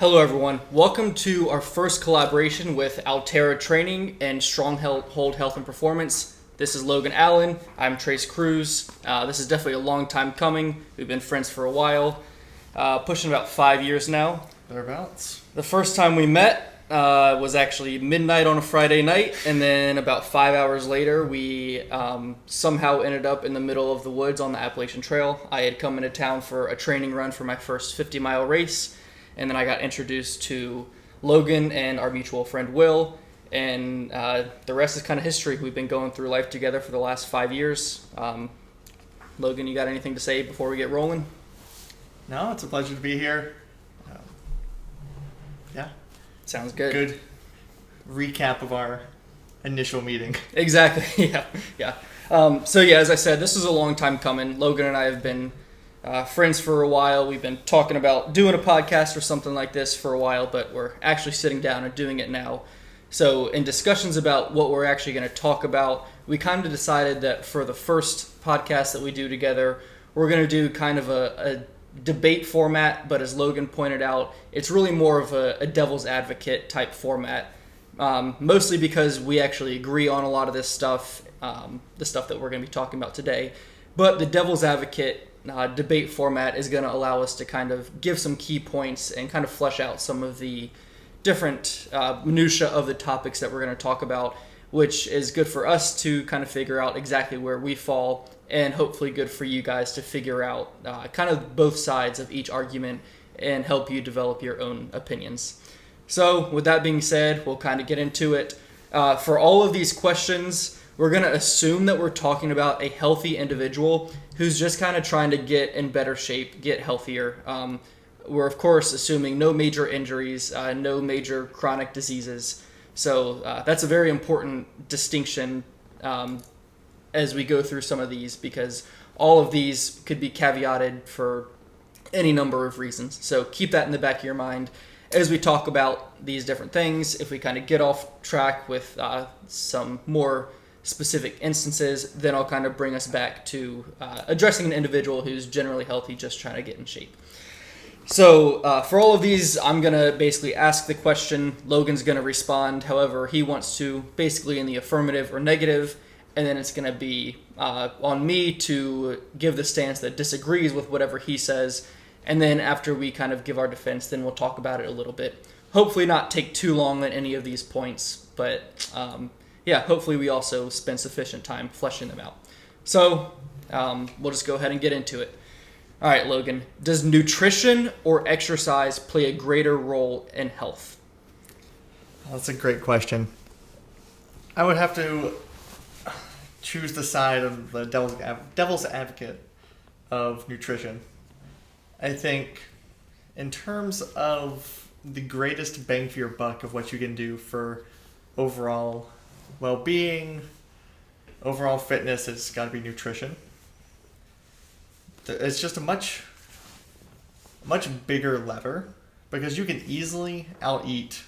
Hello everyone, welcome to our first collaboration with Alterra Training and Stronghold Health and Performance. This is Logan Allen, I'm Trace Cruz. This is definitely a long time coming. We've been friends for a while, pushing about 5 years now. Thereabouts. The first time we met was actually midnight on a Friday night, and then about 5 hours later we somehow ended up in the middle of the woods on the Appalachian Trail. I had come into town for a training run for my first 50-mile race. And then I got introduced to Logan and our mutual friend Will, and the rest is kind of history. We've been going through life together for the last 5 years. Logan, you got anything to say before we get rolling? No, it's a pleasure to be here. Yeah. Sounds good. Good recap of our initial meeting. Exactly, yeah. As I said, this is a long time coming. Logan and I have been friends for a while. We've been talking about doing a podcast or something like this for a while, but we're actually sitting down and doing it now. So in discussions about what we're actually going to talk about, we kind of decided that for the first podcast that we do together, we're going to do kind of a debate format, but as Logan pointed out, it's really more of a devil's advocate type format, mostly because we actually agree on a lot of this stuff, the stuff that we're going to be talking about today. But the devil's advocate debate format is going to allow us to kind of give some key points and kind of flesh out some of the different minutia of the topics that we're going to talk about, which is good for us to kind of figure out exactly where we fall, and hopefully good for you guys to figure out kind of both sides of each argument and help you develop your own opinions. So with that being said, we'll kind of get into it. For all of these questions, we're going to assume that we're talking about a healthy individual who's just kind of trying to get in better shape, get healthier. We're, of course, assuming no major injuries, no major chronic diseases. So that's a very important distinction as we go through some of these, because all of these could be caveated for any number of reasons. So keep that in the back of your mind as we talk about these different things. If we kind of get off track with some more specific instances, then I'll kind of bring us back to addressing an individual who's generally healthy, just trying to get in shape. So for all of these, I'm going to basically ask the question. Logan's going to respond however he wants to, basically in the affirmative or negative, and then it's going to be on me to give the stance that disagrees with whatever he says, and then after we kind of give our defense, then we'll talk about it a little bit. Hopefully not take too long on any of these points, but hopefully we also spend sufficient time fleshing them out. So we'll just go ahead and get into it. All right, Logan, does nutrition or exercise play a greater role in health? That's a great question. I would have to choose the side of the devil's advocate of nutrition. I think in terms of the greatest bang for your buck of what you can do for overall well-being, overall fitness, it's got to be nutrition. It's just a much bigger lever, because you can easily out-eat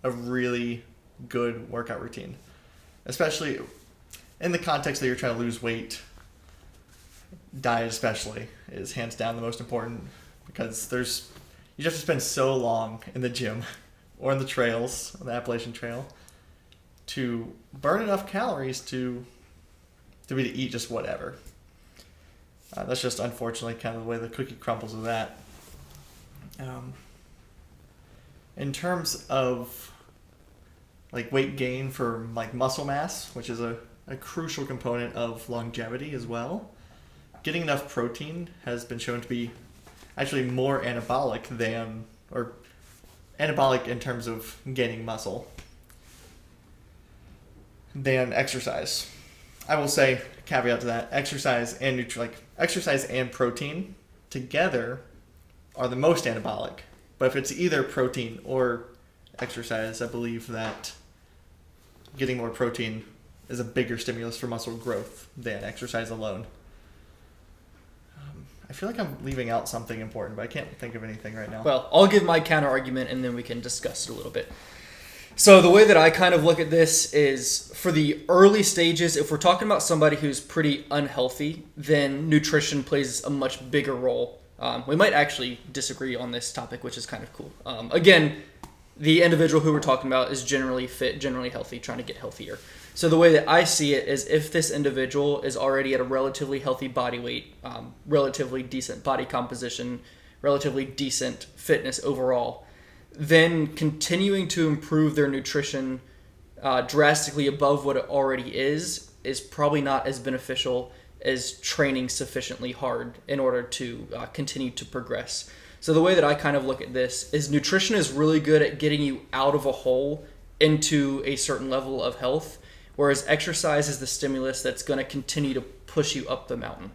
a really good workout routine, especially in the context that you're trying to lose weight. Diet especially is hands down the most important, because you have to spend so long in the gym or in the trails, on the Appalachian Trail, to burn enough calories to eat just whatever. That's just unfortunately kind of the way the cookie crumbles with that. In terms of like weight gain for like muscle mass, which is a crucial component of longevity as well, getting enough protein has been shown to be actually more anabolic in terms of gaining muscle than exercise. I will say, caveat to that, exercise and protein together are the most anabolic. But if it's either protein or exercise, I believe that getting more protein is a bigger stimulus for muscle growth than exercise alone. I feel like I'm leaving out something important, but I can't think of anything right now. Well, I'll give my counter argument and then we can discuss it a little bit. So the way that I kind of look at this is, for the early stages, if we're talking about somebody who's pretty unhealthy, then nutrition plays a much bigger role We might actually disagree on this topic, which is kind of cool. Again, the individual who we're talking about is generally fit, generally healthy, trying to get healthier. So the way that I see it is if this individual is already at a relatively healthy body weight, relatively decent body composition, relatively decent fitness overall, then continuing to improve their nutrition drastically above what it already is probably not as beneficial as training sufficiently hard in order to continue to progress. So the way that I kind of look at this is nutrition is really good at getting you out of a hole into a certain level of health, whereas exercise is the stimulus that's going to continue to push you up the mountain.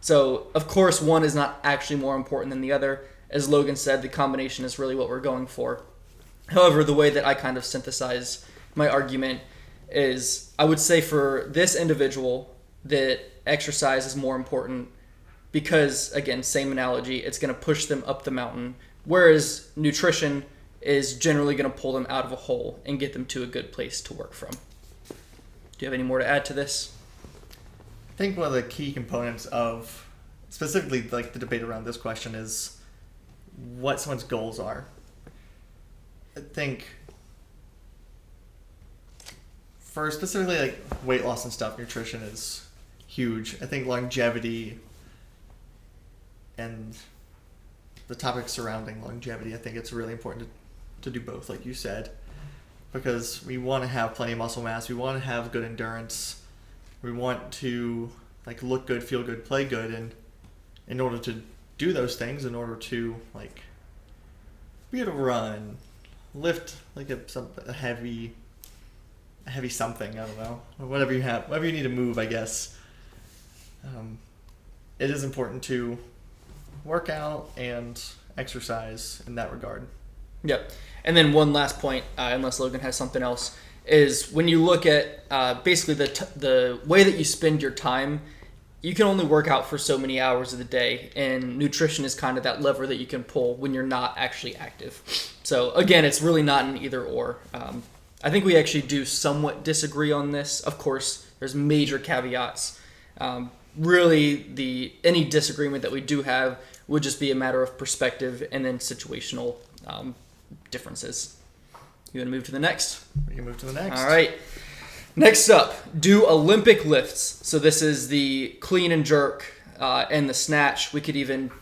So, of course, one is not actually more important than the other. As Logan said, the combination is really what we're going for. However, the way that I kind of synthesize my argument is I would say for this individual that exercise is more important because, again, same analogy, it's going to push them up the mountain, whereas nutrition is generally going to pull them out of a hole and get them to a good place to work from. Do you have any more to add to this? I think one of the key components of specifically like the debate around this question is what someone's goals are. I think for specifically like weight loss and stuff, nutrition is huge. I think longevity and the topic surrounding longevity, I think it's really important to do both, like you said, because we want to have plenty of muscle mass, we want to have good endurance, we want to like look good, feel good, play good, and in order to do those things, in order to like be able to run, lift like a heavy something, I don't know, whatever you have, whatever you need to move, I guess. It is important to work out and exercise in that regard. Yep. And then one last point, unless Logan has something else, is when you look at basically the way that you spend your time, you can only work out for so many hours of the day, and nutrition is kind of that lever that you can pull when you're not actually active. So again, it's really not an either or. I think we actually do somewhat disagree on this. Of course, there's major caveats. Really, any disagreement that we do have would just be a matter of perspective and then situational differences. You want to move to the next? We can move to the next. All right. Next up, do Olympic lifts. So this is the clean and jerk and the snatch. We could even,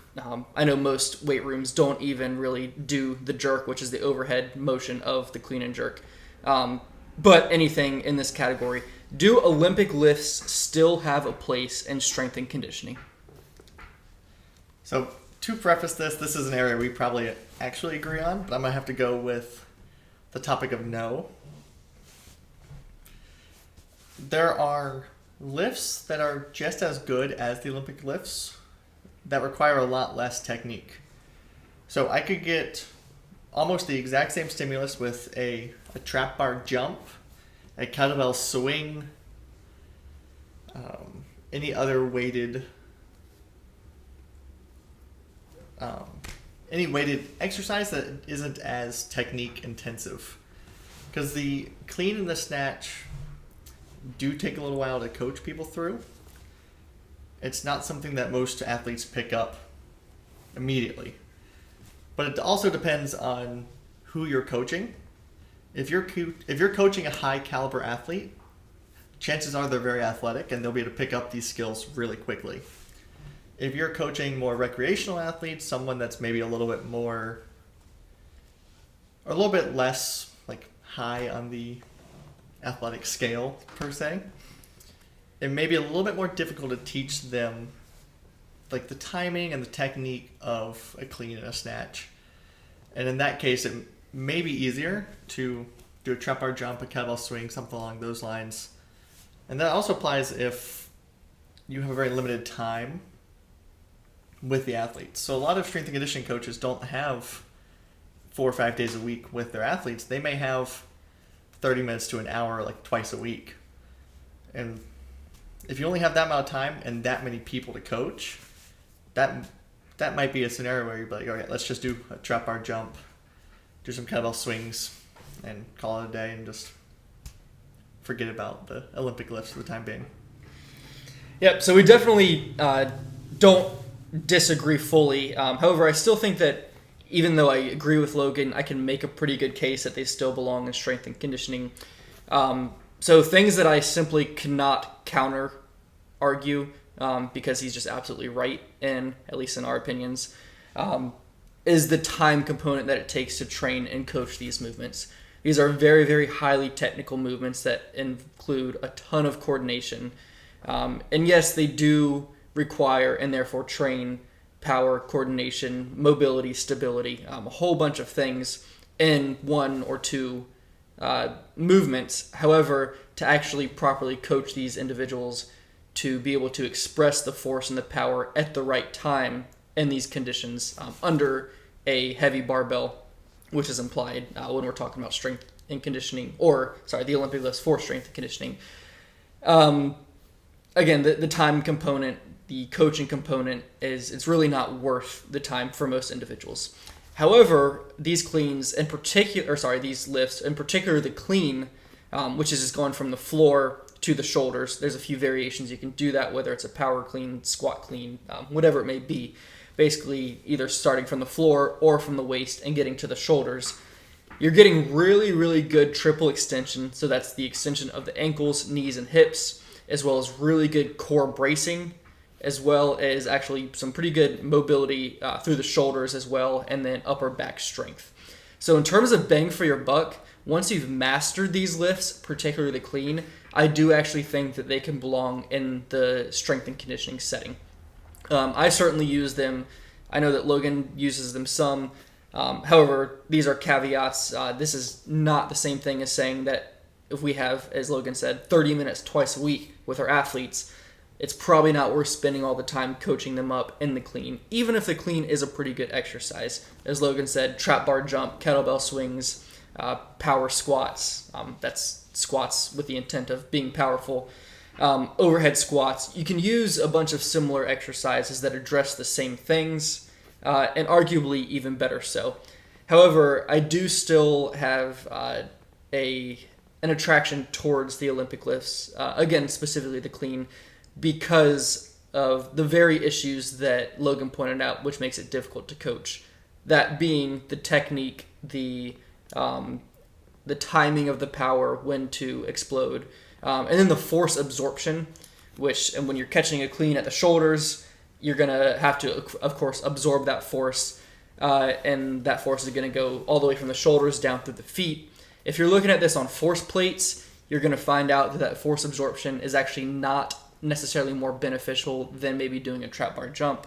I know most weight rooms don't even really do the jerk, which is the overhead motion of the clean and jerk. But anything in this category. Do Olympic lifts still have a place in strength and conditioning? So to preface this is an area we probably actually agree on, but I'm going to have to go with the topic of no. There are lifts that are just as good as the Olympic lifts that require a lot less technique. So I could get almost the exact same stimulus with a trap bar jump, a kettlebell swing, any other weighted exercise that isn't as technique intensive, because the clean and the snatch do take a little while to coach people through. It's not something that most athletes pick up immediately, but it also depends on who you're coaching. If you're coaching a high caliber athlete, chances are they're very athletic and they'll be able to pick up these skills really quickly. If you're coaching more recreational athletes, someone that's maybe a little bit more, or a little bit less like high on the athletic scale per se, it may be a little bit more difficult to teach them like the timing and the technique of a clean and a snatch. And in that case, it may be easier to do a trap bar jump, a kettlebell swing, something along those lines. And that also applies if you have a very limited time with the athletes. So a lot of strength and conditioning coaches don't have 4 or 5 days a week with their athletes. They may have 30 minutes to an hour like twice a week. And if you only have that amount of time and that many people to coach, that might be a scenario where you're like, okay, let's just do a trap bar jump, do some kettlebell swings, and call it a day and just forget about the Olympic lifts for the time being. Yep, so we definitely don't disagree fully. However, I still think that even though I agree with Logan, I can make a pretty good case that they still belong in strength and conditioning. So things that I simply cannot counter argue, because he's just absolutely right, at least in our opinions, is the time component that it takes to train and coach these movements. These are very, very highly technical movements that include a ton of coordination. And yes, they do require and therefore train power, coordination, mobility, stability, a whole bunch of things in one or two movements. However, to actually properly coach these individuals to be able to express the force and the power at the right time in these conditions under a heavy barbell, which is implied when we're talking about strength and conditioning, the Olympic lifts for strength and conditioning. Again, the time component, the coaching component, it's really not worth the time for most individuals. However, these lifts, in particular the clean, which is just going from the floor to the shoulders. There's a few variations you can do that, whether it's a power clean, squat clean, whatever it may be. Basically, either starting from the floor or from the waist and getting to the shoulders. You're getting really, really good triple extension. So that's the extension of the ankles, knees, and hips, as well as really good core bracing, as well as actually some pretty good mobility through the shoulders as well, and then upper back strength. So in terms of bang for your buck, once you've mastered these lifts, particularly the clean, I do actually think that they can belong in the strength and conditioning setting. I certainly use them. I know that Logan uses them some. However, these are caveats. This is not the same thing as saying that if we have, as Logan said, 30 minutes twice a week with our athletes, it's probably not worth spending all the time coaching them up in the clean, even if the clean is a pretty good exercise. As Logan said, trap bar jump, kettlebell swings, power squats. That's squats with the intent of being powerful. Overhead squats. You can use a bunch of similar exercises that address the same things, and arguably even better so. However, I do still have an attraction towards the Olympic lifts, again, specifically the clean, because of the very issues that Logan pointed out, which makes it difficult to coach. That being the technique, the timing of the power, when to explode, and then the force absorption, and when you're catching a clean at the shoulders, you're going to have to, of course, absorb that force, and that force is going to go all the way from the shoulders down through the feet. If you're looking at this on force plates, you're going to find out that force absorption is actually not necessarily more beneficial than maybe doing a trap bar jump.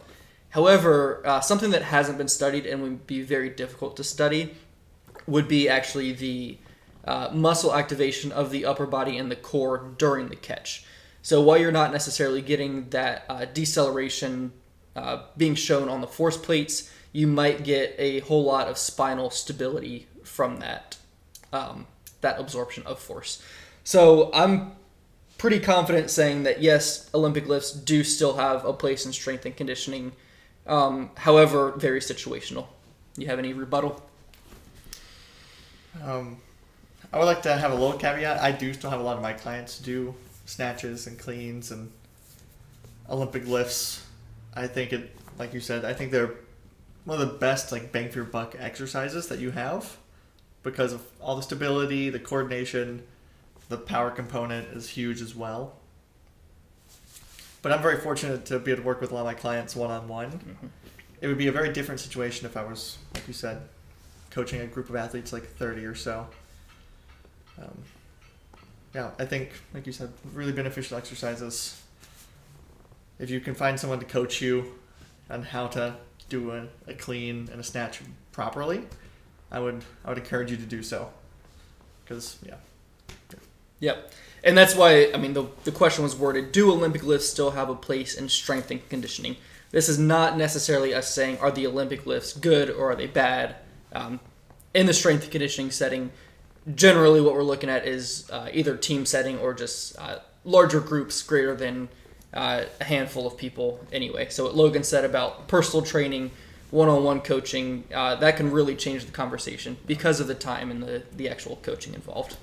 However, something that hasn't been studied and would be very difficult to study would be actually the muscle activation of the upper body and the core during the catch. So while you're not necessarily getting that deceleration being shown on the force plates, you might get a whole lot of spinal stability from that absorption of force. So I'm pretty confident saying that yes, Olympic lifts do still have a place in strength and conditioning. However, very situational. You have any rebuttal? I would like to have a little caveat. I do still have a lot of my clients do snatches and cleans and Olympic lifts. I think like you said, I think they're one of the best bang for your buck exercises that you have because of all the stability, the coordination, the power component is huge as well. But I'm very fortunate to be able to work with a lot of my clients one-on-one. Mm-hmm. It would be a very different situation if I was, like you said, coaching a group of athletes, like 30 or so. I think, like you said, really beneficial exercises. If you can find someone to coach you on how to do a clean and a snatch properly, I would encourage you to do so. Because, Yep. And that's why, the question was worded, do Olympic lifts still have a place in strength and conditioning? This is not necessarily us saying, are the Olympic lifts good or are they bad? In the strength and conditioning setting, generally what we're looking at is either team setting or just larger groups greater than a handful of people anyway. So what Logan said about personal training, one-on-one coaching, that can really change the conversation because of the time and the actual coaching involved.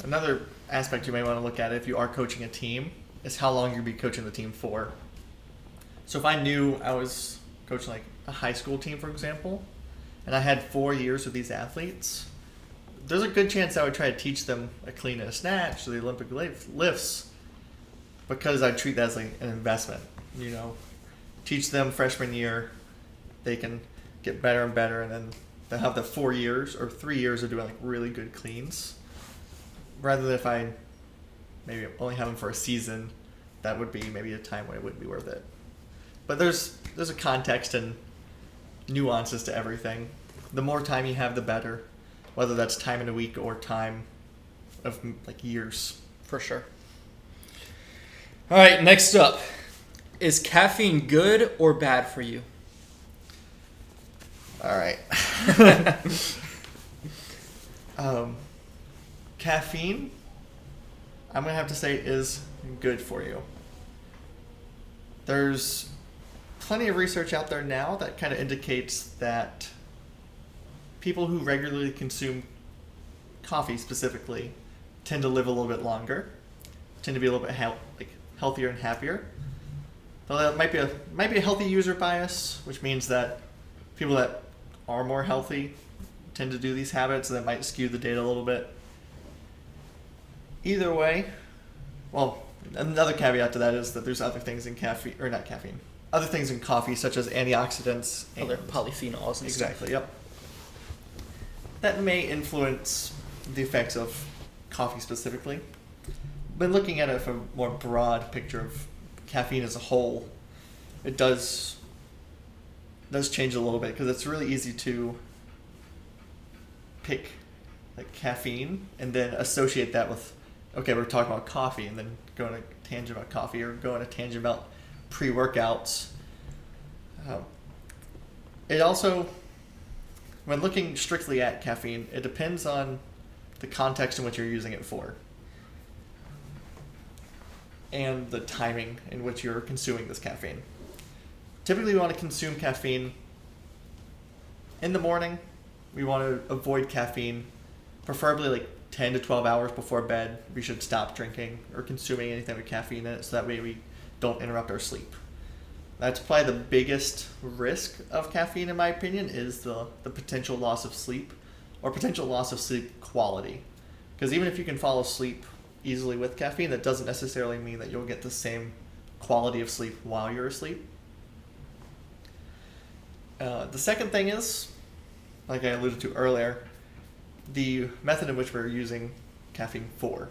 Another aspect you may want to look at if you are coaching a team is how long you'll be coaching the team for. So if I knew I was coaching like a high school team, for example, and I had 4 years with these athletes, there's a good chance I would try to teach them a clean and a snatch, or the Olympic lifts, because I treat that as like an investment. Teach them freshman year, they can get better and better, and then they'll have the 4 years or 3 years of doing like really good cleans. Rather than if I maybe only have them for a season, that would be maybe a time when it wouldn't be worth it. But there's a context and nuances to everything. The more time you have, the better. Whether that's time in a week or time of like years. For sure. All right, next up. Is caffeine good or bad for you? All right. Caffeine, I'm going to have to say, is good for you. There's plenty of research out there now that kind of indicates that people who regularly consume coffee specifically tend to live a little bit longer, tend to be a little bit healthier and happier. Though that might be a healthy user bias, which means that people that are more healthy tend to do these habits, and that might skew the data a little bit. Either way, well, another caveat to that is that there's other things in other things in coffee, such as antioxidants. Other polyphenols and exactly, yep. That may influence the effects of coffee specifically. But looking at it from a more broad picture of caffeine as a whole, it does change a little bit, because it's really easy to pick like caffeine and then associate that with, okay, we're talking about coffee, and then go on a tangent about coffee, or go on a tangent about pre-workouts. It also, when looking strictly at caffeine, it depends on the context in which you're using it for, and the timing in which you're consuming this caffeine. Typically, we want to consume caffeine in the morning. We want to avoid caffeine, preferably like 10 to 12 hours before bed. We should stop drinking or consuming anything with caffeine in it, so that way we don't interrupt our sleep. That's probably the biggest risk of caffeine, in my opinion, is the potential loss of sleep, or potential loss of sleep quality. Because even if you can fall asleep easily with caffeine, that doesn't necessarily mean that you'll get the same quality of sleep while you're asleep. The second thing is, like I alluded to earlier, the method in which we're using caffeine for.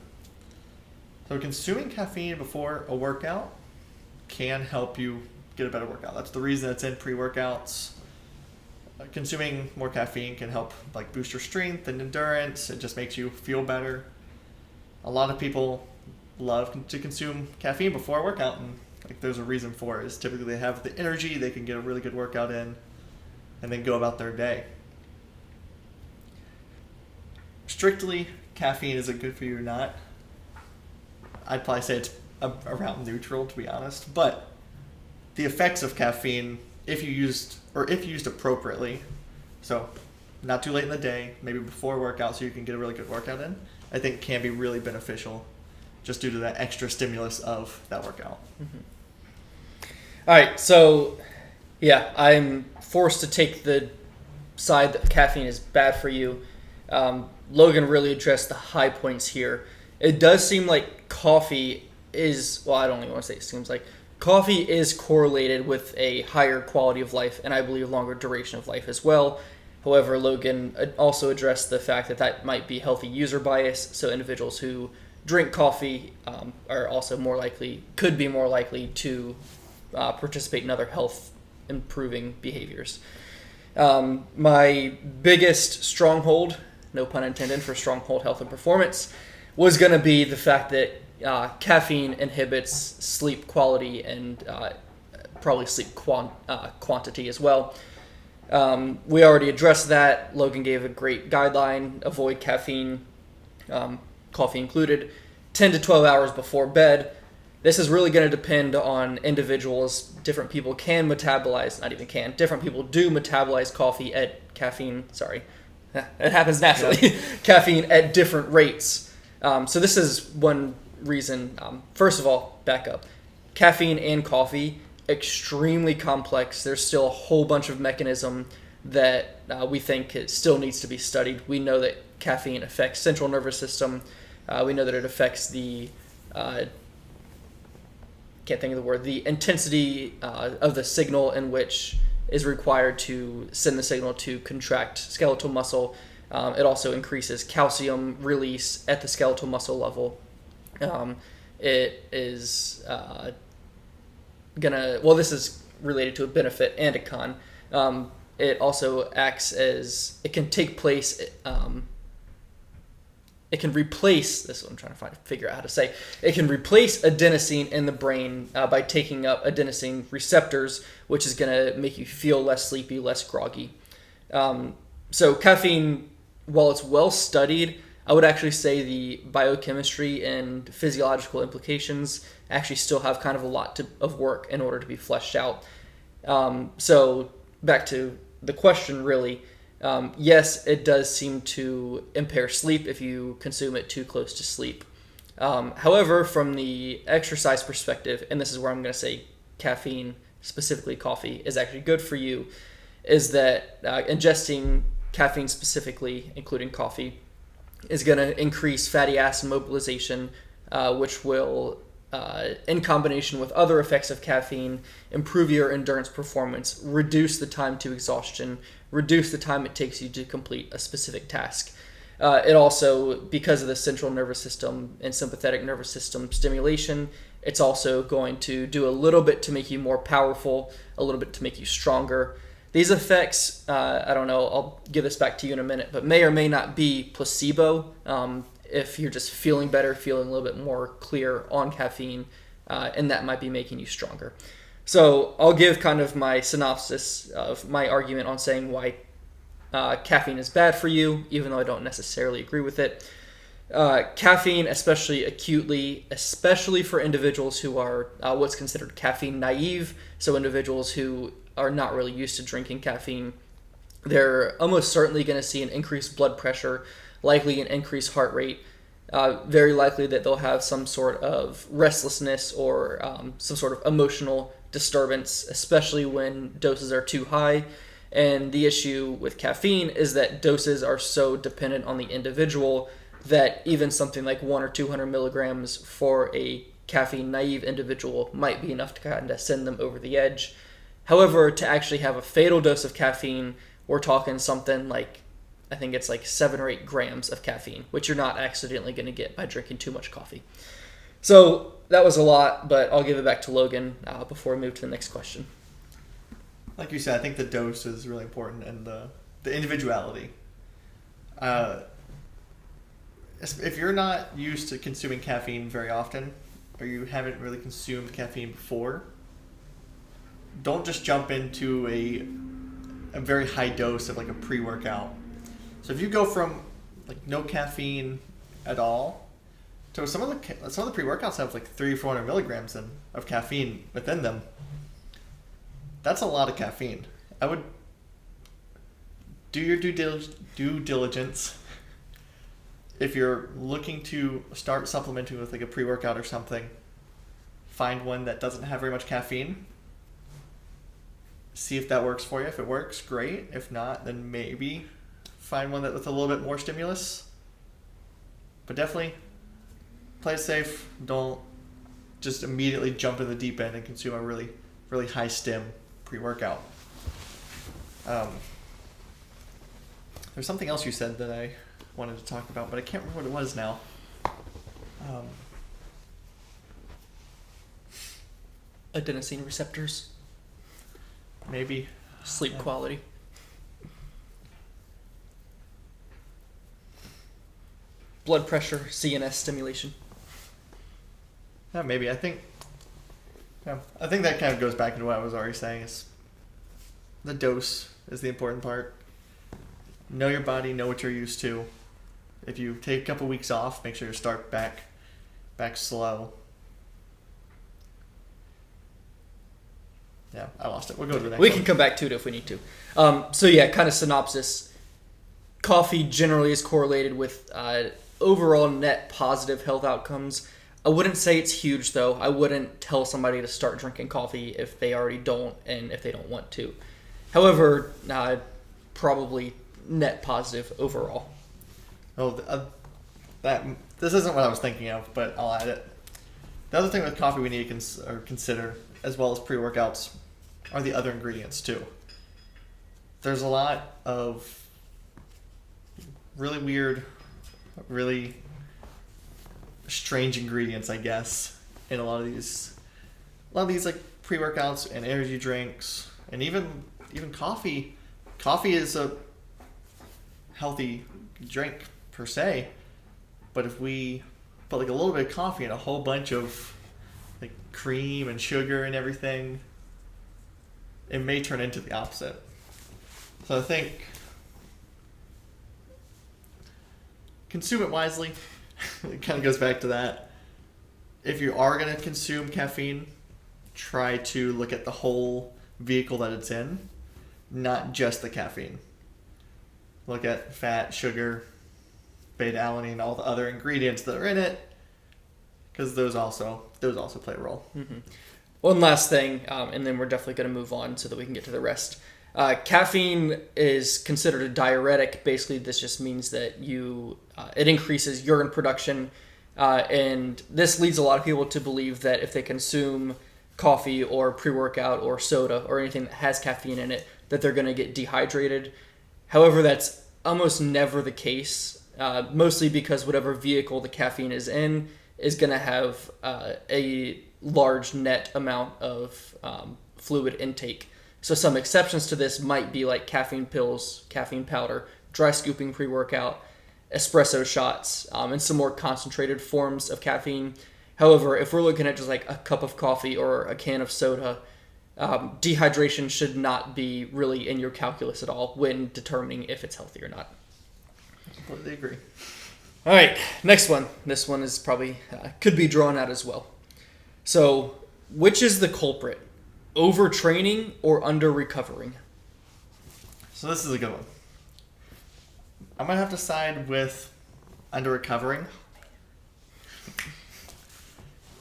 So consuming caffeine before a workout can help you get a better workout. That's the reason it's in pre-workouts. Consuming more caffeine can help like boost your strength and endurance. It just makes you feel better. A lot of people love to consume caffeine before a workout, and like there's a reason for it. Is typically they have the energy, they can get a really good workout in, and then go about their day. Strictly, caffeine, is it good for you or not? I'd probably say it's around neutral, to be honest. But the effects of caffeine, if used appropriately, so not too late in the day, maybe before a workout so you can get a really good workout in, I think can be really beneficial just due to that extra stimulus of that workout. Mm-hmm. All right, so yeah, I'm forced to take the side that caffeine is bad for you. Logan really addressed the high points here. It does seem like coffee is, well, I don't even want to say it seems like, coffee is correlated with a higher quality of life, and I believe longer duration of life as well. However, Logan also addressed the fact that that might be healthy user bias, so individuals who drink coffee are also could be more likely to participate in other health improving behaviors. My biggest stronghold, no pun intended, for Stronghold Health and Performance, was going to be the fact that caffeine inhibits sleep quality and probably sleep quantity as well. We already addressed that. Logan gave a great guideline: avoid caffeine, coffee included, 10 to 12 hours before bed. This is really going to depend on individuals. Different people can metabolize, not even can, different people do metabolize it happens naturally, yeah. Caffeine at different rates. So this is one reason. First of all, back up. Caffeine and coffee extremely complex. There's still a whole bunch of mechanism that we think it still needs to be studied. We know that caffeine affects central nervous system. We know that it affects the can't think of the word, the intensity of the signal in which is required to send the signal to contract skeletal muscle. It also increases calcium release at the skeletal muscle level. It is this is related to a benefit and a con. It also acts as, it can take place, it can replace, this is what I'm trying to figure out how to say, it can replace adenosine in the brain by taking up adenosine receptors, which is going to make you feel less sleepy, less groggy. So caffeine, while it's well studied, I would actually say the biochemistry and physiological implications actually still have kind of a lot of work in order to be fleshed out. So back to the question, really, yes, it does seem to impair sleep if you consume it too close to sleep. However, from the exercise perspective, and this is where I'm going to say caffeine, specifically coffee, is actually good for you, is that ingesting caffeine specifically, including coffee, is going to increase fatty acid mobilization, which will, in combination with other effects of caffeine, improve your endurance performance, reduce the time to exhaustion, reduce the time it takes you to complete a specific task. It also, because of the central nervous system and sympathetic nervous system stimulation, it's also going to do a little bit to make you more powerful, a little bit to make you stronger. These effects, I don't know, I'll give this back to you in a minute, but may or may not be placebo. If you're just feeling better, feeling a little bit more clear on caffeine, and that might be making you stronger. So I'll give kind of my synopsis of my argument on saying why caffeine is bad for you, even though I don't necessarily agree with it. Caffeine, especially acutely, especially for individuals who are what's considered caffeine naive, so individuals who are not really used to drinking caffeine, they're almost certainly going to see an increased blood pressure, likely an increased heart rate, very likely that they'll have some sort of restlessness or some sort of emotional disturbance, especially when doses are too high. And the issue with caffeine is that doses are so dependent on the individual that even something like 100 or 200 milligrams for a caffeine naive individual might be enough to kind of send them over the edge. However, to actually have a fatal dose of caffeine, we're talking something like, I think it's like 7 or 8 grams of caffeine, which you're not accidentally going to get by drinking too much coffee. So that was a lot, but I'll give it back to Logan before we move to the next question. Like you said, I think the dose is really important, and the individuality. If you're not used to consuming caffeine very often, or you haven't really consumed caffeine before, don't just jump into a very high dose of like a pre-workout. So if you go from like no caffeine at all to some of the pre-workouts have like 300 or 400 milligrams of caffeine within them, that's a lot of caffeine. I would do your due diligence. If you're looking to start supplementing with like a pre-workout or something, find one that doesn't have very much caffeine. See if that works for you. If it works, great. If not, then maybe find one with a little bit more stimulus. But definitely play it safe. Don't just immediately jump in the deep end and consume a really, really high stim pre-workout. There's something else you said that I wanted to talk about, but I can't remember what it was now. Adenosine receptors. Maybe. Sleep quality. Blood pressure, CNS stimulation. Yeah, maybe. I think that kind of goes back into what I was already saying, is the dose is the important part. Know your body, know what you're used to. If you take a couple weeks off, make sure you start back slow. Yeah, I lost it. We'll go to the next one. We can come back to it if we need to. So yeah, kind of synopsis. Coffee generally is correlated with overall net positive health outcomes. I wouldn't say it's huge, though. I wouldn't tell somebody to start drinking coffee if they already don't and if they don't want to. However, probably net positive overall. Oh, this isn't what I was thinking of, but I'll add it. The other thing with coffee we need to consider, as well as pre-workouts, are the other ingredients too. There's a lot of really weird, really strange ingredients, I guess, in a lot of these like pre-workouts and energy drinks, and even coffee. Coffee is a healthy drink per se, but if we put like a little bit of coffee and a whole bunch of like cream and sugar and everything, it may turn into the opposite. So I think consume it wisely. It kind of goes back to that. If you are going to consume caffeine, try to look at the whole vehicle that it's in, not just the caffeine. Look at fat, sugar, beta-alanine, all the other ingredients that are in it, because those also play a role. Mm-hmm. One last thing, and then we're definitely going to move on so that we can get to the rest. Caffeine is considered a diuretic. Basically, this just means that it increases urine production, and this leads a lot of people to believe that if they consume coffee or pre-workout or soda or anything that has caffeine in it, that they're going to get dehydrated. However, that's almost never the case, mostly because whatever vehicle the caffeine is in is going to have a large net amount of fluid intake. So some exceptions to this might be like caffeine pills, caffeine powder, dry scooping pre-workout, espresso shots, and some more concentrated forms of caffeine. However, if we're looking at just like a cup of coffee or a can of soda, dehydration should not be really in your calculus at all when determining if it's healthy or not. I completely agree. All right, next one. This one is probably could be drawn out as well. So, which is the culprit? Overtraining or under-recovering? So this is a good one. I'm going to have to side with under-recovering.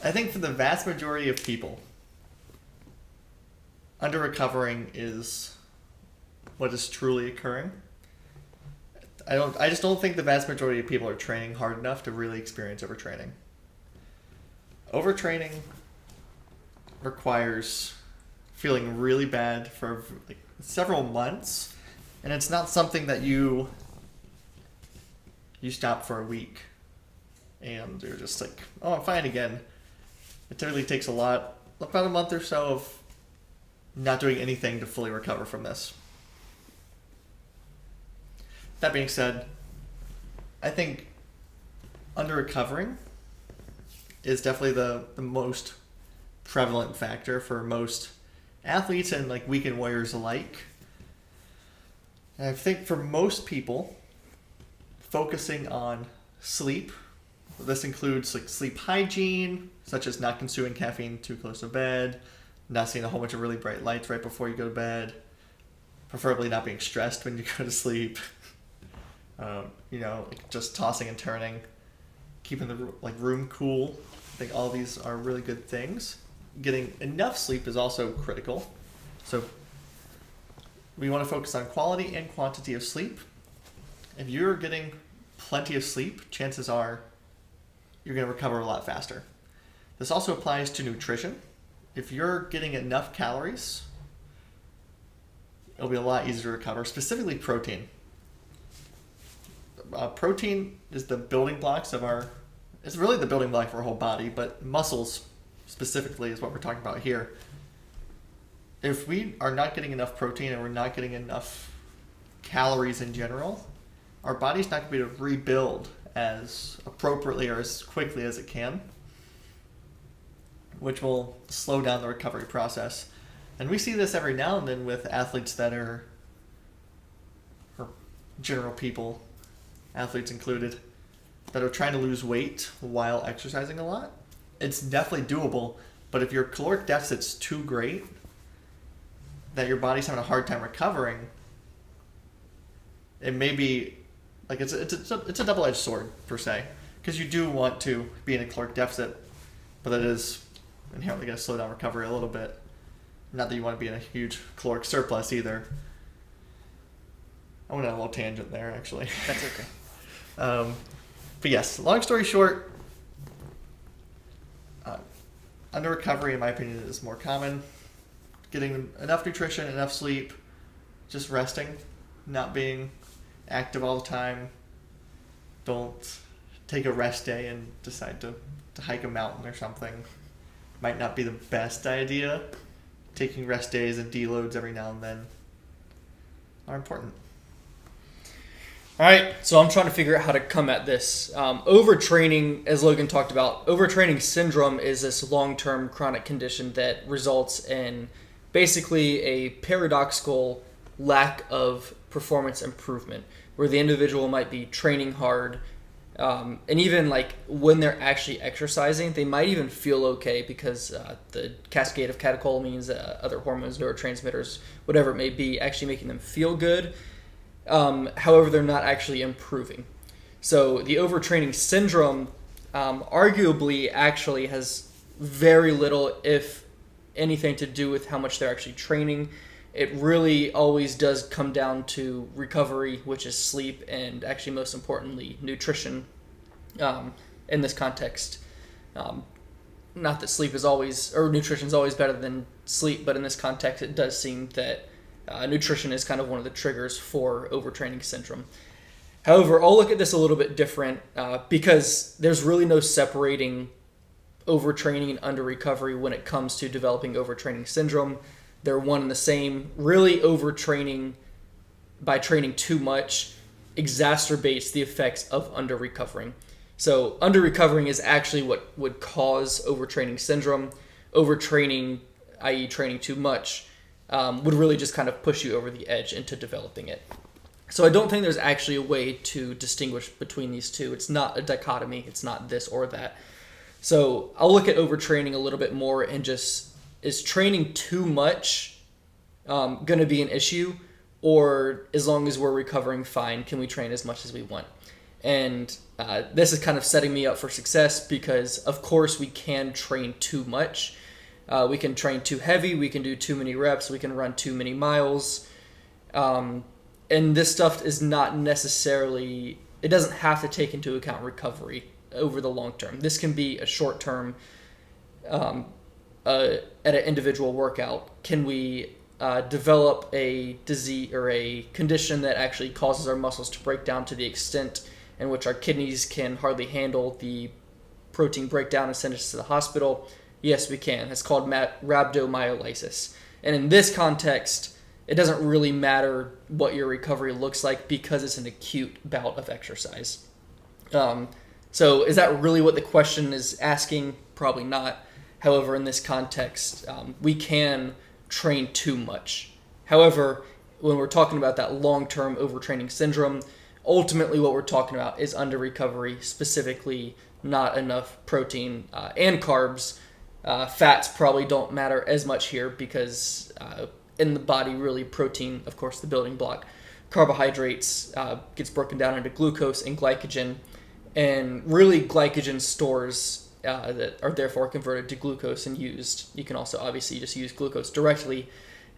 I think for the vast majority of people, under-recovering is what is truly occurring. I just don't think the vast majority of people are training hard enough to really experience overtraining. Overtraining requires feeling really bad for like several months, and it's not something that you stop for a week and you're just like, oh, I'm fine again. It typically takes about a month or so of not doing anything to fully recover from this. That being said, I think under-recovering is definitely the most prevalent factor for most athletes and like weekend warriors alike. And I think for most people, focusing on sleep, this includes like sleep hygiene, such as not consuming caffeine too close to bed, not seeing a whole bunch of really bright lights right before you go to bed, preferably not being stressed when you go to sleep, like just tossing and turning, keeping the room cool. I think all these are really good things. Getting enough sleep is also critical. So we want to focus on quality and quantity of sleep. If you're getting plenty of sleep, chances are you're going to recover a lot faster. This also applies to nutrition. If you're getting enough calories, it'll be a lot easier to recover, specifically protein. Protein is the building blocks it's really the building block for our whole body, but muscles specifically is what we're talking about here. If we are not getting enough protein and we're not getting enough calories in general, our body's not going to be able to rebuild as appropriately or as quickly as it can, which will slow down the recovery process. And we see this every now and then with athletes that are, or general people, athletes included, that are trying to lose weight while exercising a lot. It's definitely doable, but if your caloric deficit's too great, that your body's having a hard time recovering, it may be like it's a double-edged sword per se, because you do want to be in a caloric deficit but that is inherently going to slow down recovery a little bit. Not that you want to be in a huge caloric surplus either. I went on a little tangent there, actually. That's okay. But yes, long story short, under recovery, in my opinion, is more common. Getting enough nutrition, enough sleep, just resting, not being active all the time. Don't take a rest day and decide to hike a mountain or something. Might not be the best idea. Taking rest days and deloads every now and then are important. All right, so I'm trying to figure out how to come at this. Overtraining, as Logan talked about, overtraining syndrome is this long-term chronic condition that results in basically a paradoxical lack of performance improvement, where the individual might be training hard, and even like when they're actually exercising, they might even feel okay because the cascade of catecholamines, other hormones, neurotransmitters, whatever it may be, actually making them feel good. However, they're not actually improving. So the overtraining syndrome arguably actually has very little, if anything, to do with how much they're actually training. It really always does come down to recovery, which is sleep, and actually most importantly, nutrition in this context. Not that sleep is always, or nutrition is always better than sleep, but in this context, it does seem that nutrition is kind of one of the triggers for overtraining syndrome. However, I'll look at this a little bit different because there's really no separating overtraining and under recovery when it comes to developing overtraining syndrome. They're one and the same. Really, overtraining by training too much exacerbates the effects of under recovering. So under recovering is actually what would cause overtraining syndrome. Overtraining, i.e. training too much, would really just kind of push you over the edge into developing it. So I don't think there's actually a way to distinguish between these two. It's not a dichotomy. It's not this or that. So I'll look at overtraining a little bit more and just, is training too much going to be an issue? Or as long as we're recovering fine, can we train as much as we want? And this is kind of setting me up for success because, of course, we can train too much. We can train too heavy, we can do too many reps, we can run too many miles. And this stuff is not necessarily, it doesn't have to take into account recovery over the long term. This can be a short term at an individual workout. Can we develop a disease or a condition that actually causes our muscles to break down to the extent in which our kidneys can hardly handle the protein breakdown and send us to the hospital? Yes, we can. It's called rhabdomyolysis. And in this context, it doesn't really matter what your recovery looks like because it's an acute bout of exercise. So is that really what the question is asking? Probably not. However, in this context, we can train too much. However, when we're talking about that long-term overtraining syndrome, ultimately what we're talking about is under recovery, specifically not enough protein and carbs. Fats probably don't matter as much here because in the body, really, protein, of course, the building block. Carbohydrates gets broken down into glucose and glycogen, and really glycogen stores that are therefore converted to glucose and used. You can also obviously just use glucose directly,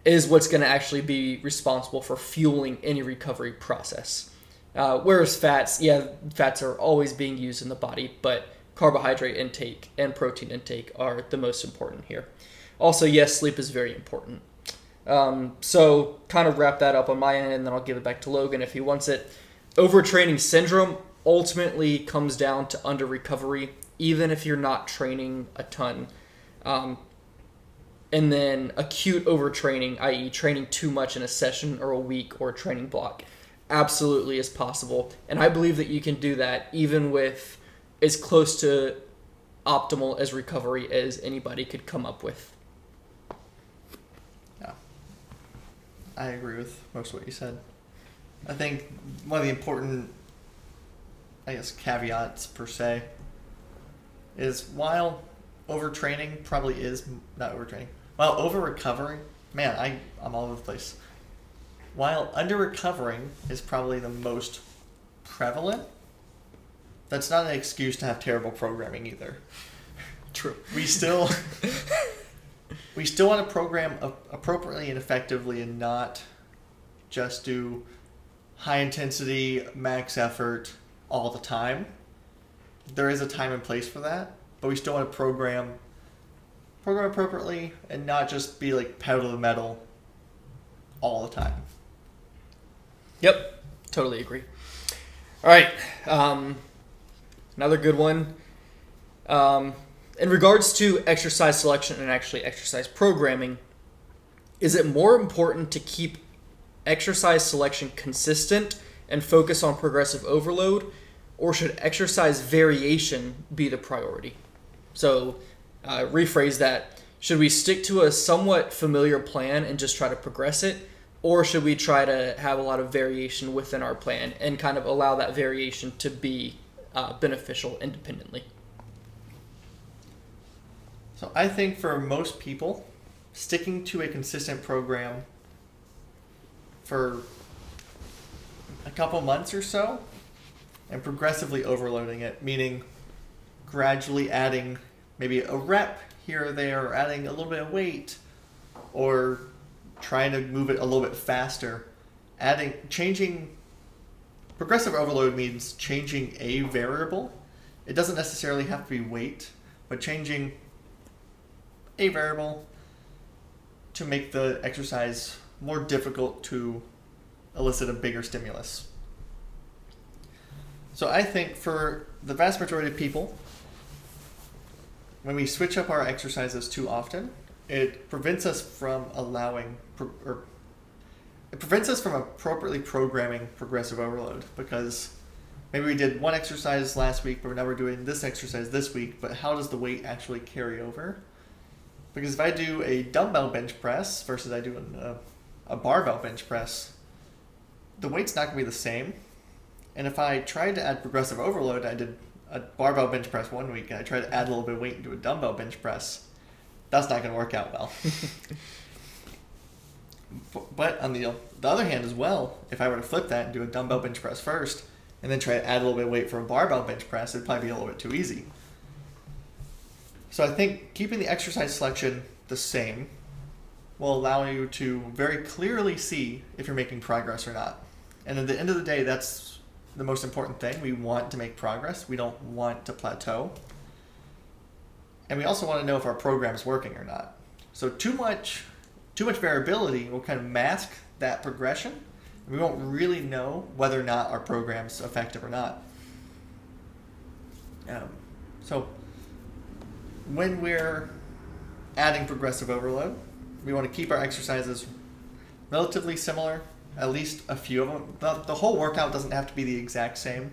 is what's going to actually be responsible for fueling any recovery process. Whereas fats are always being used in the body, but carbohydrate intake and protein intake are the most important here. Also, yes, sleep is very important. So kind of wrap that up on my end, and then I'll give it back to Logan if he wants it. Overtraining syndrome ultimately comes down to under recovery, even if you're not training a ton. And then acute overtraining, i.e. training too much in a session or a week or a training block, absolutely is possible. And I believe that you can do that even with as close to optimal as recovery as anybody could come up with. Yeah, I agree with most of what you said. I think one of the important, caveats per se is while overtraining probably is not overtraining. While over-recovering, man, I'm all over the place. While under-recovering is probably the most prevalent, that's not an excuse to have terrible programming either. True. We still want to program appropriately and effectively, and not just do high intensity, max effort all the time. There is a time and place for that, but we still want to program appropriately and not just be like pedal to the metal all the time. Yep, totally agree. All right, another good one. In regards to exercise selection and actually exercise programming, is it more important to keep exercise selection consistent and focus on progressive overload, or should exercise variation be the priority? So, rephrase that. Should we stick to a somewhat familiar plan and just try to progress it, or should we try to have a lot of variation within our plan and kind of allow that variation to be beneficial independently? So I think for most people, sticking to a consistent program for a couple months or so and progressively overloading it, meaning gradually adding maybe a rep here or there, or adding a little bit of weight, or trying to move it a little bit faster. Changing progressive overload means changing a variable. It doesn't necessarily have to be weight, but changing a variable to make the exercise more difficult to elicit a bigger stimulus. So I think for the vast majority of people, when we switch up our exercises too often, it prevents us from appropriately programming progressive overload, because maybe we did one exercise last week, but now we're doing this exercise this week, but how does the weight actually carry over? Because if I do a dumbbell bench press versus I do a barbell bench press, the weight's not going to be the same. And if I tried to add progressive overload, I did a barbell bench press one week, and I tried to add a little bit of weight into a dumbbell bench press, that's not going to work out well. But on the other hand as well, if I were to flip that and do a dumbbell bench press first, and then try to add a little bit of weight for a barbell bench press, it'd probably be a little bit too easy. So I think keeping the exercise selection the same will allow you to very clearly see if you're making progress or not. And at the end of the day, that's the most important thing. We want to make progress. We don't want to plateau. And we also want to know if our program's working or not. So too much variability will kind of mask that progression. And we won't really know whether or not our program's effective or not. So when we're adding progressive overload, we want to keep our exercises relatively similar, at least a few of them. The whole workout doesn't have to be the exact same,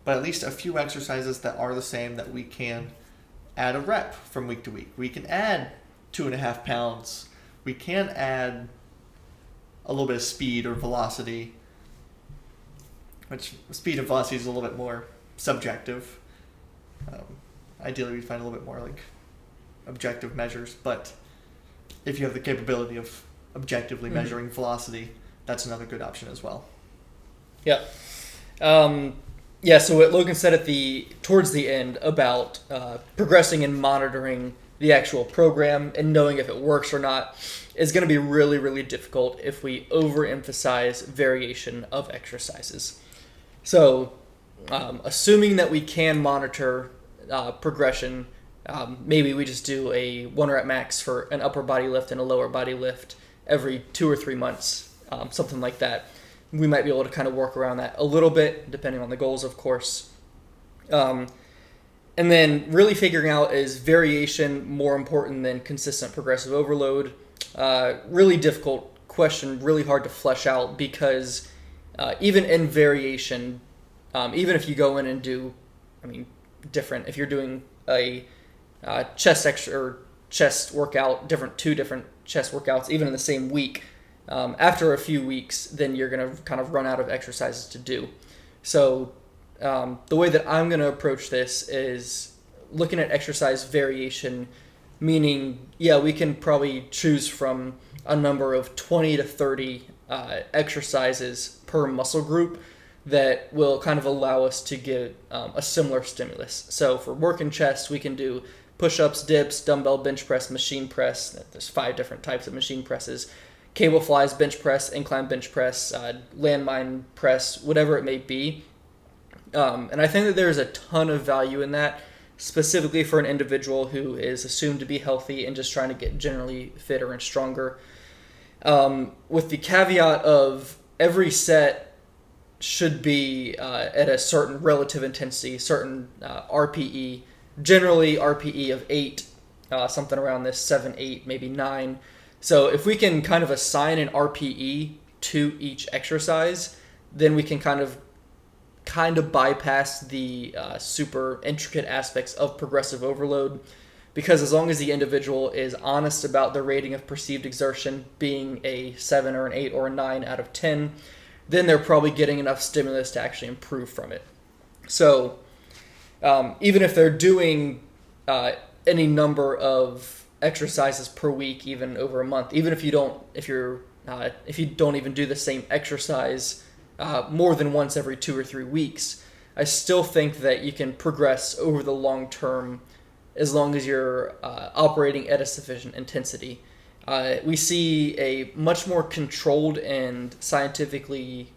but at least a few exercises that are the same that we can add a rep from week to week. We can add 2.5 pounds. We can add a little bit of speed or velocity, which speed and velocity is a little bit more subjective. Ideally, we'd find a little bit more like objective measures, but if you have the capability of objectively measuring velocity, that's another good option as well. Yeah. So what Logan said towards the end about progressing and monitoring the actual program and knowing if it works or not is going to be really, really difficult if we overemphasize variation of exercises. So assuming that we can monitor progression, maybe we just do a 1 rep max for an upper body lift and a lower body lift every 2 or 3 months, something like that. We might be able to kind of work around that a little bit, depending on the goals, of course. And then really figuring out, is variation more important than consistent progressive overload? Really difficult question, really hard to flesh out, because even in variation, even if you go in and do, different, if you're doing a chest workout, two different chest workouts, even in the same week, after a few weeks, then you're going to kind of run out of exercises to do. So the way that I'm going to approach this is looking at exercise variation, meaning, we can probably choose from a number of 20 to 30 exercises per muscle group that will kind of allow us to get a similar stimulus. So for working chest, we can do push-ups, dips, dumbbell bench press, machine press. There's 5 different types of machine presses. Cable flies, bench press, incline bench press, landmine press, whatever it may be. And I think that there's a ton of value in that, specifically for an individual who is assumed to be healthy and just trying to get generally fitter and stronger. With the caveat of every set should be at a certain relative intensity, certain RPE, generally RPE of 8, something around this 7, 8, maybe 9. So if we can kind of assign an RPE to each exercise, then we can kind of bypass the super intricate aspects of progressive overload, because as long as the individual is honest about the rating of perceived exertion being a 7 or an 8 or a 9 out of 10, then they're probably getting enough stimulus to actually improve from it. So even if they're doing any number of exercises per week, even over a month, even if you don't even do the same exercise more than once every 2 or 3 weeks, I still think that you can progress over the long term as long as you're operating at a sufficient intensity. We see a much more controlled and scientifically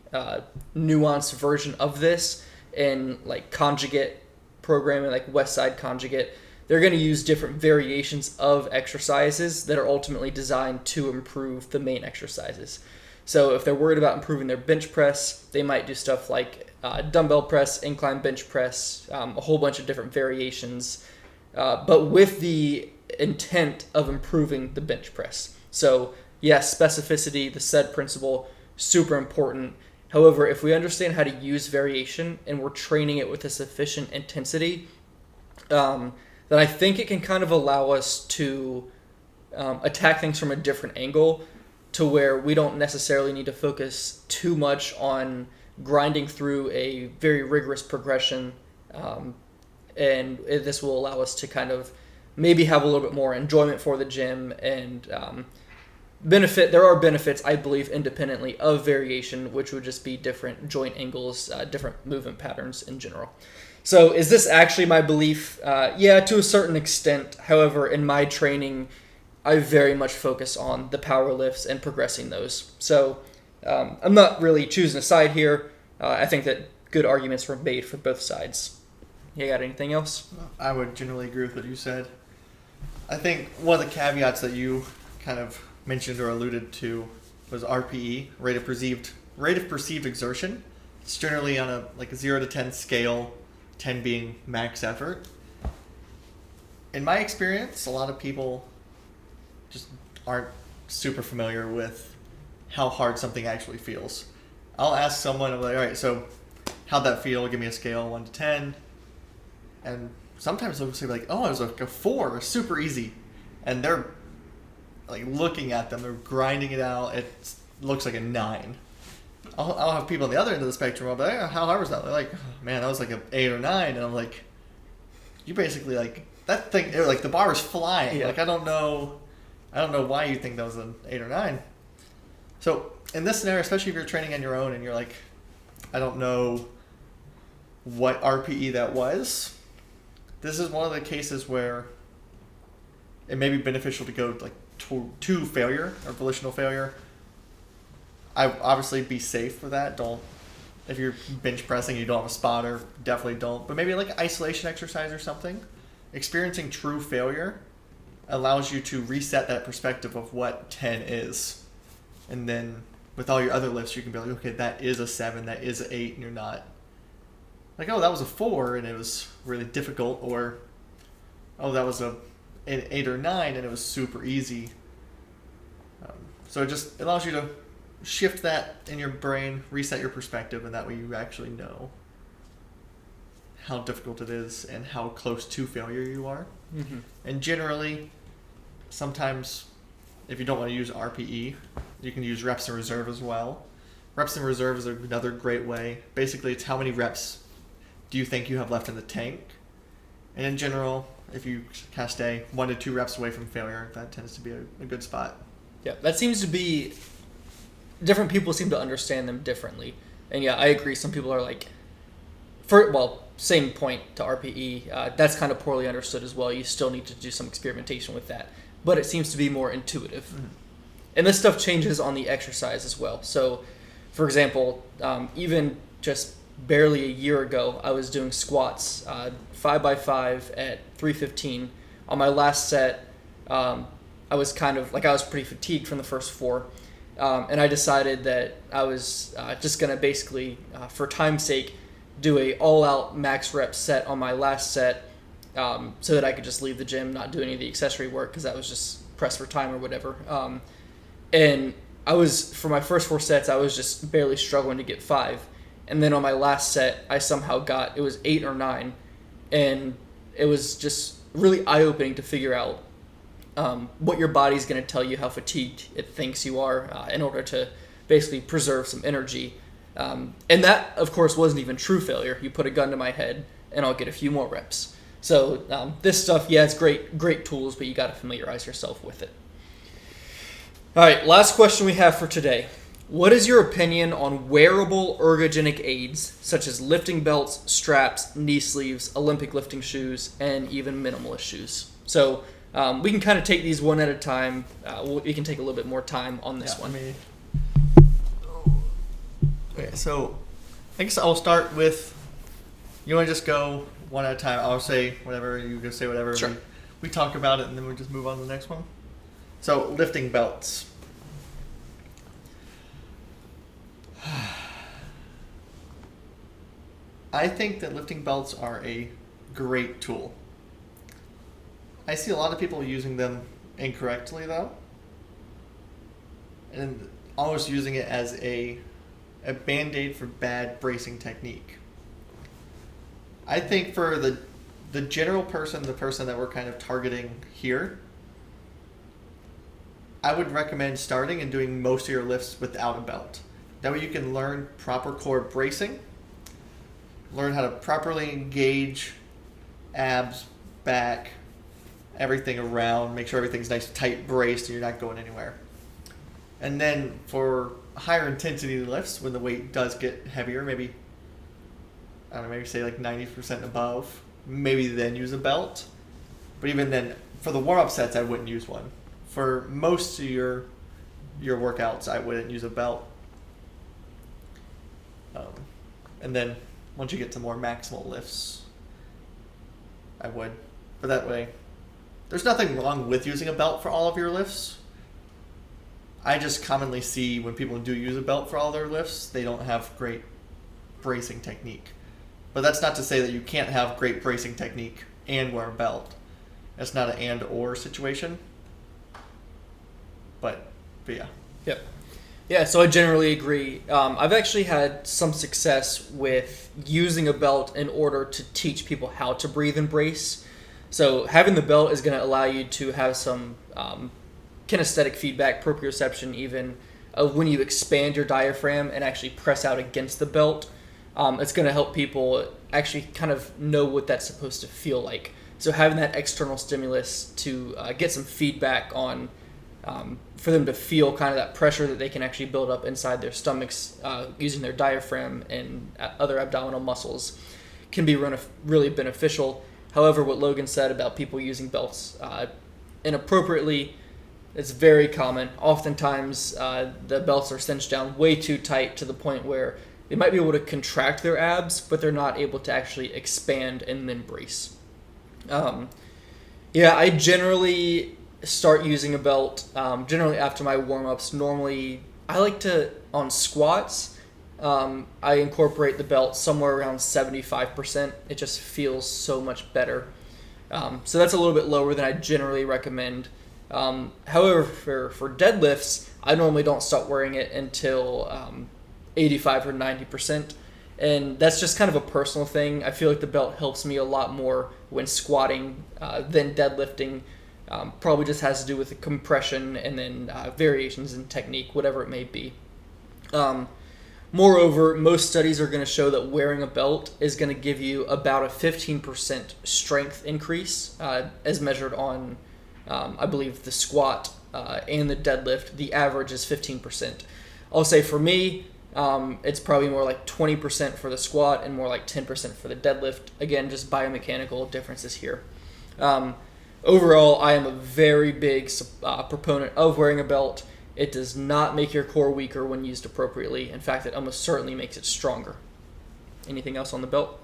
nuanced version of this in like conjugate programming, like West Side Conjugate. They're going to use different variations of exercises that are ultimately designed to improve the main exercises. So if they're worried about improving their bench press, they might do stuff like dumbbell press, incline bench press, a whole bunch of different variations, but with the intent of improving the bench press. So yes, specificity, the SAID principle, super important. However, if we understand how to use variation and we're training it with a sufficient intensity, then I think it can kind of allow us to attack things from a different angle, to where we don't necessarily need to focus too much on grinding through a very rigorous progression. And this will allow us to kind of maybe have a little bit more enjoyment for the gym and there are benefits, I believe, independently of variation, which would just be different joint angles, different movement patterns in general. So is this actually my belief? Yeah, to a certain extent. However, in my training, I very much focus on the power lifts and progressing those. So I'm not really choosing a side here. I think that good arguments were made for both sides. You got anything else? I would generally agree with what you said. I think one of the caveats that you kind of mentioned or alluded to was RPE, rate of perceived exertion. It's generally on a 0 to 10 scale, 10 being max effort. In my experience, a lot of people just aren't super familiar with how hard something actually feels. I'll ask someone, I'm like, all right, so how'd that feel? Give me a scale, 1 to 10. And sometimes they'll say like, oh, it was like a 4, super easy. And they're like looking at them, they're grinding it out. It looks like a 9. I'll have people on the other end of the spectrum. I'll be like, how hard was that? They're like, oh, man, that was like an 8 or 9. And I'm like, you basically like that thing. Like the bar was flying. Yeah. Like I don't know why you think that was an 8 or 9. So in this scenario, especially if you're training on your own and you're like, I don't know what RPE that was. This is one of the cases where it may be beneficial to go like to failure or volitional failure. I obviously be safe with that. If you're bench pressing, you don't have a spotter, definitely don't. But maybe like an isolation exercise or something. Experiencing true failure allows you to reset that perspective of what 10 is. And then with all your other lifts, you can be like, okay, that is a 7, that is an 8, and you're not like, oh, that was a 4 and it was really difficult, or oh, that was an 8 or 9 and it was super easy. So it just allows you to shift that in your brain, reset your perspective, and that way you actually know how difficult it is and how close to failure you are. Mm-hmm. And generally, sometimes if you don't want to use RPE, you can use reps in reserve as well. Reps in reserve is another great way. Basically, it's how many reps do you think you have left in the tank? And in general, if you kind of stay 1 to 2 reps away from failure, that tends to be a good spot. Yeah, that seems to be... Different people seem to understand them differently. And yeah, I agree. Some people are like... same point to RPE. That's kind of poorly understood as well. You still need to do some experimentation with that. But it seems to be more intuitive. Mm-hmm. And this stuff changes on the exercise as well. So, for example, even just barely a year ago, I was doing squats 5x5 at 315. On my last set, I was pretty fatigued from the first 4. And I decided that I was just going to basically, for time's sake, do a all-out max rep set on my last set so that I could just leave the gym, not do any of the accessory work because that was just pressed for time or whatever. And for my first 4 sets, I was just barely struggling to get 5. And then on my last set, I somehow it was 8 or 9. And it was just really eye-opening to figure out what your body's going to tell you how fatigued it thinks you are in order to basically preserve some energy. And that, of course, wasn't even true failure. You put a gun to my head, and I'll get a few more reps. So this stuff, yeah, it's great tools, but you got to familiarize yourself with it. All right, last question we have for today. What is your opinion on wearable ergogenic aids, such as lifting belts, straps, knee sleeves, Olympic lifting shoes, and even minimalist shoes? So we can kind of take these one at a time. We can take a little bit more time on this one. Okay, so I guess I'll start with, you want to just go one at a time? I'll say whatever, you can say whatever. Sure. We talk about it, and then we'll just move on to the next one. So, lifting belts. I think that lifting belts are a great tool. I see a lot of people using them incorrectly, though, and almost using it as a band-aid for bad bracing technique. I think for the general person, the person that we're kind of targeting here, I would recommend starting and doing most of your lifts without a belt. That way you can learn proper core bracing, learn how to properly engage abs, back, everything around, make sure everything's nice tight braced and you're not going anywhere. And then for higher intensity lifts, when the weight does get heavier, maybe say like 90% above, maybe then use a belt. But even then, for the warm-up sets, I wouldn't use one. For most of your workouts, I wouldn't use a belt. And then once you get to more maximal lifts, I would. But that way, there's nothing wrong with using a belt for all of your lifts. I just commonly see when people do use a belt for all their lifts, they don't have great bracing technique. But that's not to say that you can't have great bracing technique and wear a belt. It's not an and/or situation. But yeah. Yep. Yeah, so I generally agree. I've actually had some success with using a belt in order to teach people how to breathe and brace. So having the belt is going to allow you to have some kinesthetic feedback, proprioception even, of when you expand your diaphragm and actually press out against the belt. It's going to help people actually kind of know what that's supposed to feel like. So having that external stimulus to get some feedback on, for them to feel kind of that pressure that they can actually build up inside their stomachs using their diaphragm and other abdominal muscles can be really beneficial. However, what Logan said about people using belts inappropriately, it's very common. Oftentimes, the belts are cinched down way too tight to the point where they might be able to contract their abs, but they're not able to actually expand and then brace. I generally start using a belt generally after my warm-ups. Normally, I like to, on squats, I incorporate the belt somewhere around 75%. It just feels so much better. So that's a little bit lower than I generally recommend. However, for deadlifts, I normally don't start wearing it until 85 or 90%. And that's just kind of a personal thing. I feel like the belt helps me a lot more when squatting than deadlifting. Probably just has to do with the compression and then variations in technique, whatever it may be. Moreover, most studies are going to show that wearing a belt is going to give you about a 15% strength increase as measured on, I believe, the squat and the deadlift. The average is 15%. I'll say for me, It's probably more like 20% for the squat and more like 10% for the deadlift. Again, just biomechanical differences here. Overall, I am a very big proponent of wearing a belt. It does not make your core weaker when used appropriately. In fact, it almost certainly makes it stronger. Anything else on the belt?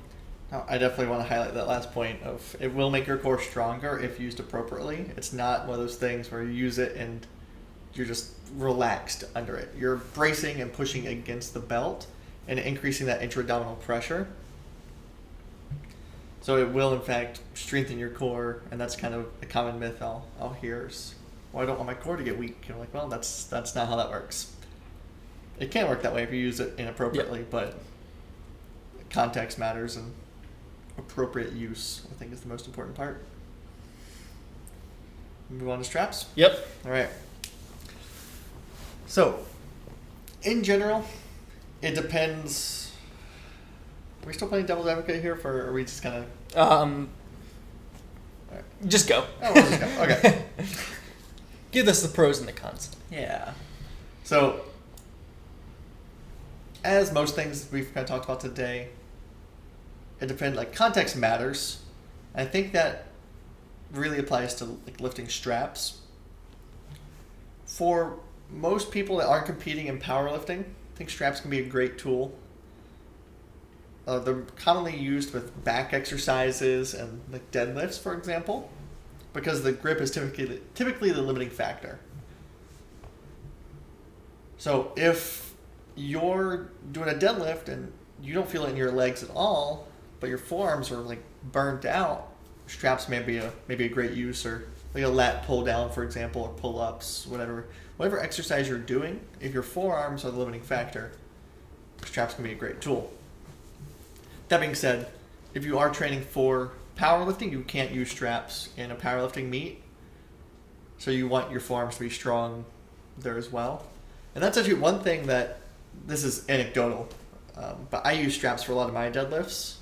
No, I definitely want to highlight that last point of it will make your core stronger if used appropriately. It's not one of those things where you use it and you're just relaxed under it. You're bracing and pushing against the belt and increasing that intra-abdominal pressure. So it will, in fact, strengthen your core, and that's kind of a common myth I'll hear is, well, I don't want my core to get weak. You're like, well, that's not how that works. It can work that way if you use it inappropriately, but context matters, and appropriate use, I think, is the most important part. Move on to straps? Yep. All right. So, in general, it depends. Are we still playing devil's advocate here, or are we just kind of... Just go. Oh, we'll just go. Okay. Give us the pros and the cons. Yeah. So, as most things we've kind of talked about today, it depends. Like, context matters. I think that really applies to like lifting straps. For most people that aren't competing in powerlifting, I think straps can be a great tool. They're commonly used with back exercises and like deadlifts, for example, because the grip is typically the limiting factor. So if you're doing a deadlift and you don't feel it in your legs at all, but your forearms are like burnt out, straps may be a great use, or like a lat pull down, for example, or pull ups, whatever exercise you're doing. If your forearms are the limiting factor, straps can be a great tool. That being said, if you are training for powerlifting, you can't use straps in a powerlifting meet. So you want your forearms to be strong there as well. And that's actually one thing that, this is anecdotal, but I use straps for a lot of my deadlifts.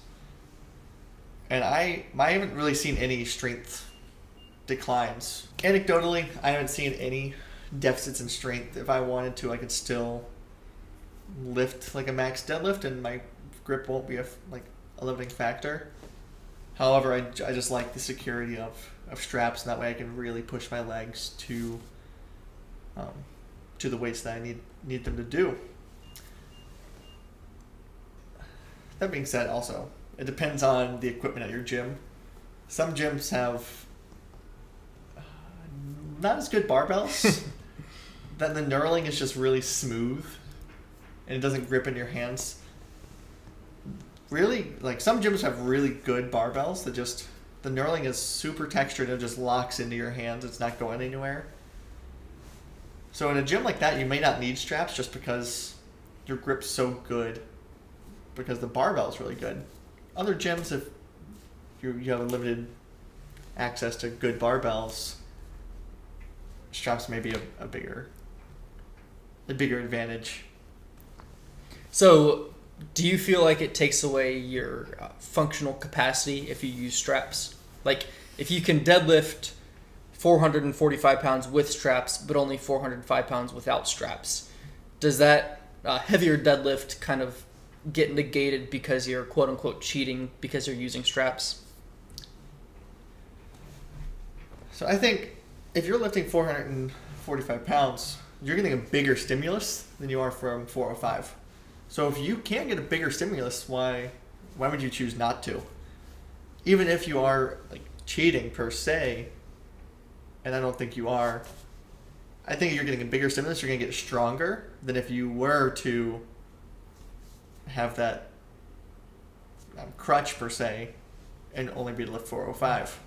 And I haven't really seen any strength declines. Anecdotally, I haven't seen any deficits in strength. If I wanted to, I could still lift like a max deadlift and my grip won't be a limiting factor. However, I just like the security of straps, and that way I can really push my legs to the weights that I need them to do. That being said, also, it depends on the equipment at your gym. Some gyms have not as good barbells. Then the knurling is just really smooth and it doesn't grip in your hands. Really, like some gyms have really good barbells that just, the knurling is super textured and it just locks into your hands. It's not going anywhere. So in a gym like that, you may not need straps just because your grip's so good, because the barbell is really good. Other gyms, if you have limited access to good barbells, straps may be a bigger advantage. So, do you feel like it takes away your functional capacity if you use straps? Like, if you can deadlift 445 pounds with straps, but only 405 pounds without straps, does that heavier deadlift kind of get negated because you're quote-unquote cheating because you're using straps? So I think if you're lifting 445 pounds, you're getting a bigger stimulus than you are from 405. So if you can't get a bigger stimulus, why would you choose not to? Even if you are like cheating per se, and I don't think you are, I think if you're getting a bigger stimulus, you're going to get stronger than if you were to have that crutch per se and only be able to lift 405.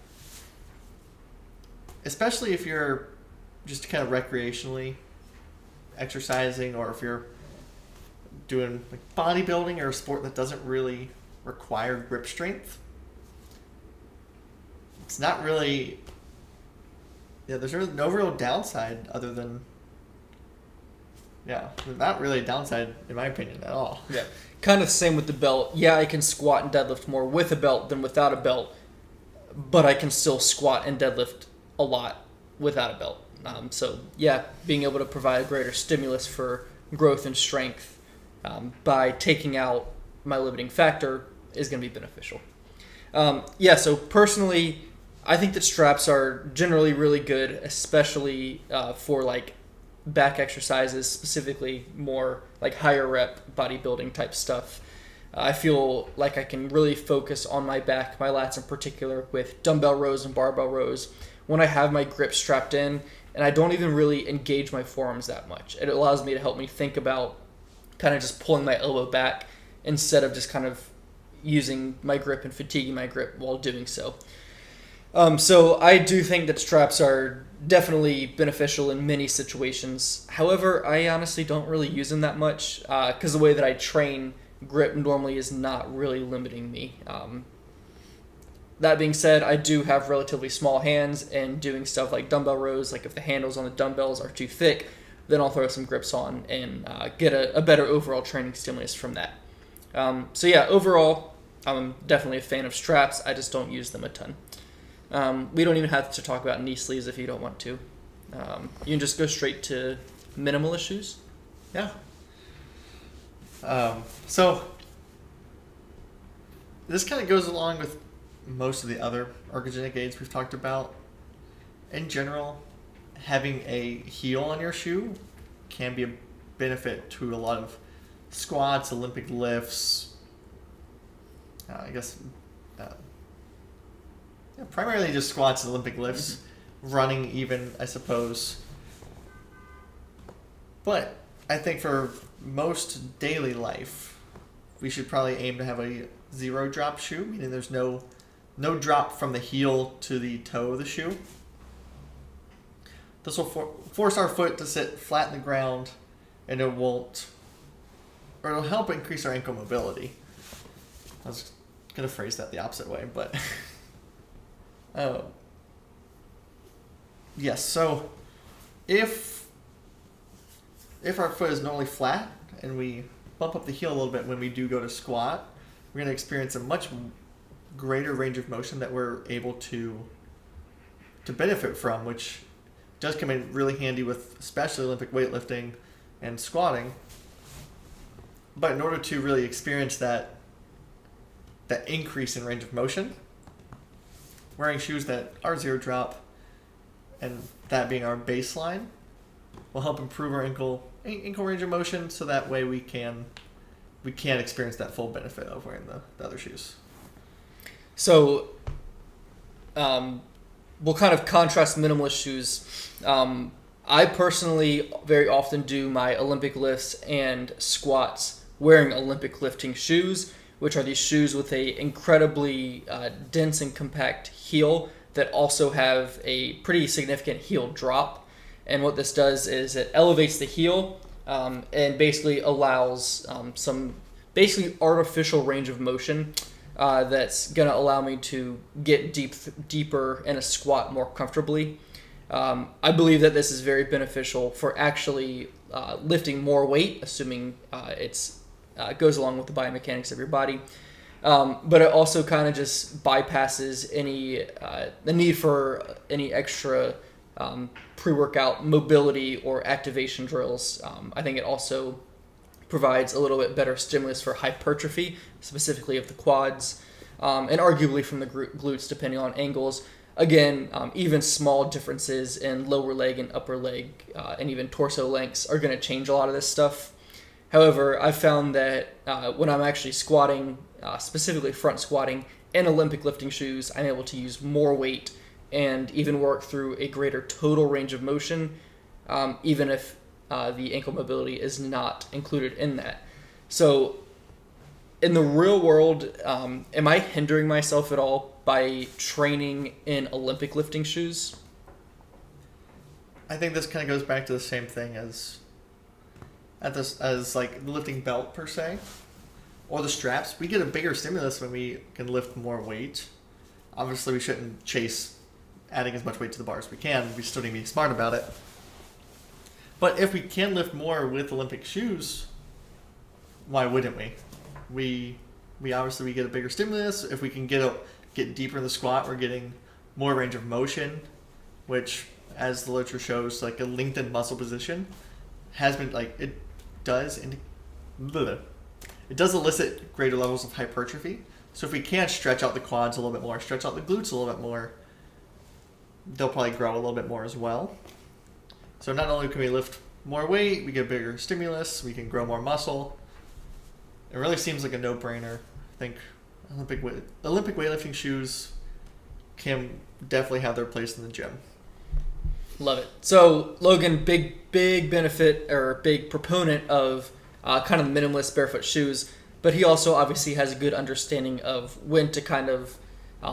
Especially if you're just kind of recreationally exercising, or if you're doing like bodybuilding or a sport that doesn't really require grip strength. It's not really, there's really no real downside other than, not really a downside in my opinion at all. Yeah, kind of the same with the belt. Yeah, I can squat and deadlift more with a belt than without a belt, but I can still squat and deadlift a lot without a belt. So yeah, being able to provide a greater stimulus for growth and strength by taking out my limiting factor is going to be beneficial. So personally, I think that straps are generally really good, especially for like back exercises, specifically more like higher rep bodybuilding type stuff. I feel like I can really focus on my back, my lats in particular, with dumbbell rows and barbell rows when I have my grip strapped in, and I don't even really engage my forearms that much. It allows me to help me think about kind of just pulling my elbow back instead of just kind of using my grip and fatiguing my grip while doing so. So I do think that straps are definitely beneficial in many situations. However, I honestly don't really use them that much because the way that I train, grip normally is not really limiting me. That being said, I do have relatively small hands, and doing stuff like dumbbell rows, like if the handles on the dumbbells are too thick, then I'll throw some grips on and get a better overall training stimulus from that. Overall, I'm definitely a fan of straps. I just don't use them a ton. We don't even have to talk about knee sleeves if you don't want to. You can just go straight to minimalist shoes. Yeah. So this kind of goes along with most of the other ergogenic aids we've talked about. In general, having a heel on your shoe can be a benefit to a lot of squats, Olympic lifts. Primarily just squats, Olympic lifts, running even, I suppose. But I think for most daily life, we should probably aim to have a zero drop shoe, meaning there's no drop from the heel to the toe of the shoe. This will force our foot to sit flat in the ground, and it'll help increase our ankle mobility. I was going to phrase that the opposite way, but yes, so if our foot is normally flat and we bump up the heel a little bit when we do go to squat, we're going to experience a much greater range of motion that we're able to benefit from, which does come in really handy with especially Olympic weightlifting and squatting. But in order to really experience that increase in range of motion, wearing shoes that are zero drop, and that being our baseline, will help improve our ankle range of motion, so that way we can experience that full benefit of wearing the other shoes. So we'll kind of contrast minimalist shoes. I personally very often do my Olympic lifts and squats wearing Olympic lifting shoes, which are these shoes with a incredibly dense and compact heel that also have a pretty significant heel drop. And what this does is it elevates the heel and basically allows some basically artificial range of motion that's going to allow me to get deeper in a squat more comfortably. I believe that this is very beneficial for actually lifting more weight, assuming it goes along with the biomechanics of your body. But it also kind of just bypasses the need for any extra pre-workout mobility or activation drills. I think it also provides a little bit better stimulus for hypertrophy, specifically of the quads, and arguably from the glutes, depending on angles. Again, even small differences in lower leg and upper leg and even torso lengths are going to change a lot of this stuff. However, I've found that when I'm actually squatting, specifically front squatting, in Olympic lifting shoes, I'm able to use more weight and even work through a greater total range of motion, even if the ankle mobility is not included in that. So in the real world, am I hindering myself at all by training in Olympic lifting shoes? I think this kind of goes back to the same thing as like the lifting belt per se, or the straps. We get a bigger stimulus when we can lift more weight. Obviously, we shouldn't chase adding as much weight to the bar as we can. We still need to be smart about it. But if we can lift more with Olympic shoes, why wouldn't we? We obviously get a bigger stimulus. If we can get deeper in the squat, we're getting more range of motion, which, as the literature shows, like a lengthened muscle position has been it does it does elicit greater levels of hypertrophy. So if we can stretch out the quads a little bit more, stretch out the glutes a little bit more, they'll probably grow a little bit more as well. So not only can we lift more weight, we get bigger stimulus, we can grow more muscle. It really seems like a no-brainer. I think Olympic weightlifting shoes can definitely have their place in the gym. Love it. So Logan, big benefit or big proponent of kind of minimalist barefoot shoes, but he also obviously has a good understanding of when to kind of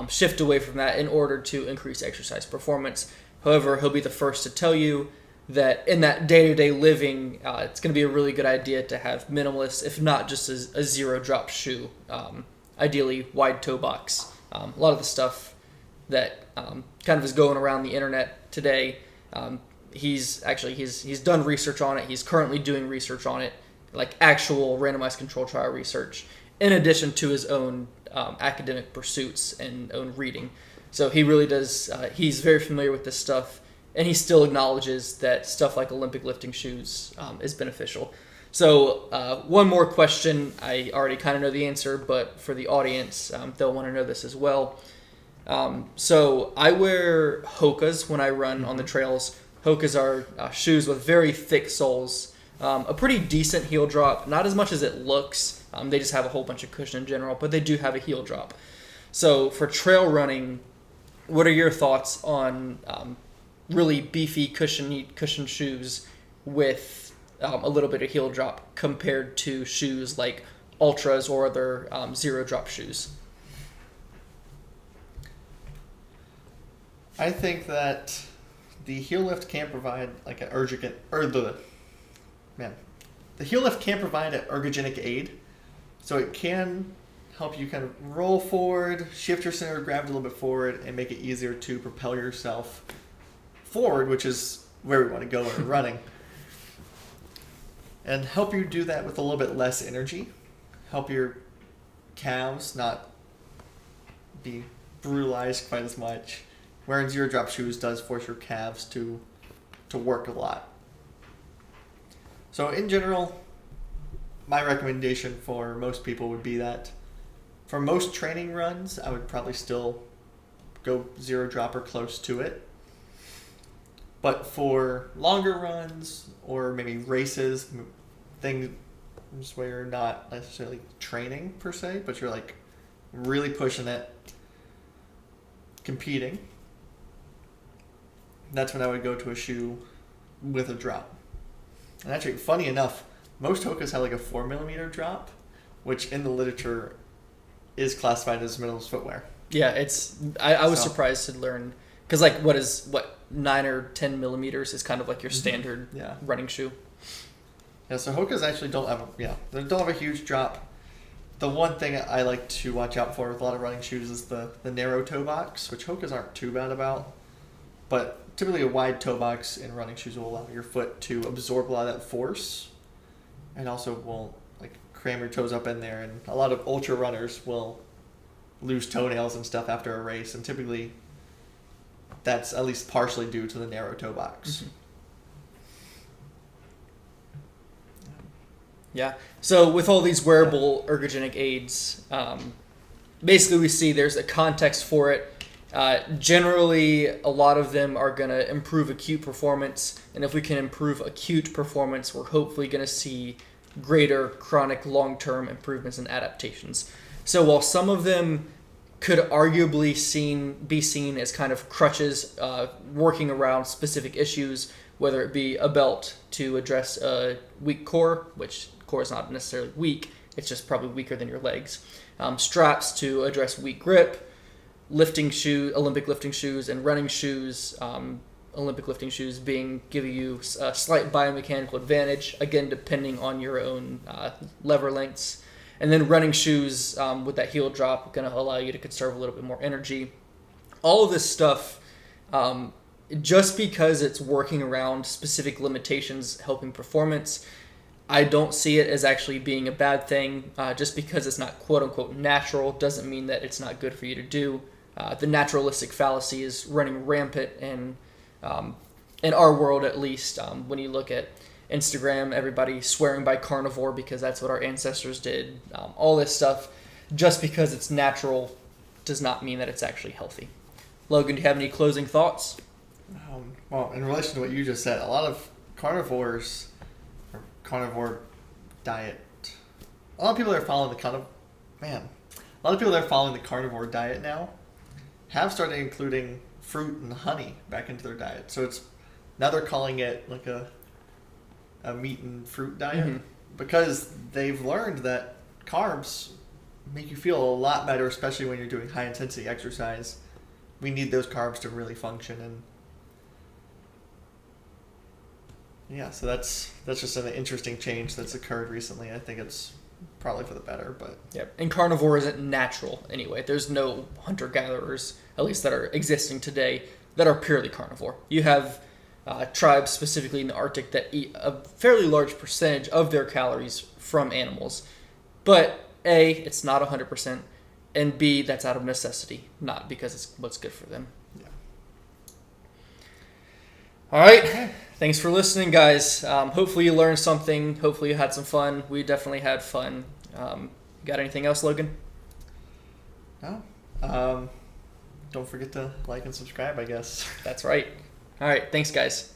shift away from that in order to increase exercise performance. However, he'll be the first to tell you that in that day-to-day living, it's going to be a really good idea to have minimalist, if not just a zero-drop shoe, ideally wide toe box. A lot of the stuff that kind of is going around the internet today, he's done research on it. He's currently doing research on it, like actual randomized control trial research, in addition to his own academic pursuits and own reading. So he really does, he's very familiar with this stuff, and he still acknowledges that stuff like Olympic lifting shoes is beneficial. So one more question. I already kind of know the answer, but for the audience, they'll want to know this as well. So I wear Hokas when I run on the trails. Hokas are shoes with very thick soles, a pretty decent heel drop, not as much as it looks. They just have a whole bunch of cushion in general, but they do have a heel drop. So for trail running, what are your thoughts on really beefy cushion shoes with a little bit of heel drop compared to shoes like Ultras or other zero drop shoes? I think that the heel lift can provide like an the heel lift can provide an ergogenic aid, so it can help you kind of roll forward, shift your center of gravity a little bit forward, and make it easier to propel yourself forward, which is where we want to go when we're running. And help you do that with a little bit less energy. Help your calves not be brutalized quite as much. Wearing zero drop shoes does force your calves to work a lot. So in general, my recommendation for most people would be that for most training runs, I would probably still go zero drop or close to it. But for longer runs or maybe races, things where you're not necessarily training per se, but you're like really pushing it, competing, that's when I would go to a shoe with a drop. And actually, funny enough, most Hokas have like a 4mm drop, which in the literature is classified as minimalist footwear. Yeah, I was surprised to learn, because like what 9 or 10 millimeters is kind of like your standard running shoe. Yeah, so Hokas actually don't have a huge drop. The one thing I like to watch out for with a lot of running shoes is the narrow toe box, which Hokas aren't too bad about. But typically a wide toe box in running shoes will allow your foot to absorb a lot of that force, and also will like cram your toes up in there. And a lot of ultra runners will lose toenails and stuff after a race, and typically that's at least partially due to the narrow toe box. Mm-hmm. Yeah. So with all these wearable ergogenic aids, basically we see there's a context for it. Generally, a lot of them are going to improve acute performance, and if we can improve acute performance, we're hopefully going to see greater chronic long-term improvements and adaptations. So while some of them could arguably be seen as kind of crutches working around specific issues, whether it be a belt to address a weak core, which core is not necessarily weak, it's just probably weaker than your legs, straps to address weak grip, Olympic lifting shoes and running shoes, Olympic lifting shoes giving you a slight biomechanical advantage, again depending on your own lever lengths. And then running shoes with that heel drop going to allow you to conserve a little bit more energy. All of this stuff, just because it's working around specific limitations helping performance, I don't see it as actually being a bad thing. Just because it's not quote-unquote natural doesn't mean that it's not good for you to do. The naturalistic fallacy is running rampant in our world, at least. When you look at Instagram, everybody swearing by carnivore because that's what our ancestors did. All this stuff, just because it's natural, does not mean that it's actually healthy. Logan, do you have any closing thoughts? Well, in relation to what you just said, a lot of carnivores or carnivore diet. A lot of people that are following a lot of people that are following the carnivore diet now have started including fruit and honey back into their diet. So now they're calling it like a meat and fruit diet because they've learned that carbs make you feel a lot better, especially when you're doing high intensity exercise. We need those carbs to really function, and yeah, so that's just an interesting change that's occurred recently. I think it's probably for the better, but Yep. And carnivore isn't natural anyway. There's no hunter-gatherers, at least that are existing today, that are purely carnivore. You have tribes specifically in the Arctic that eat a fairly large percentage of their calories from animals. But A, it's not 100%, and B, that's out of necessity, not because it's what's good for them. yeah. All right. Thanks for listening, guys. Hopefully you learned something. Hopefully you had some fun. We definitely had fun. Got anything else, Logan? No. Don't forget to like and subscribe, I guess. That's right. All right. Thanks, guys.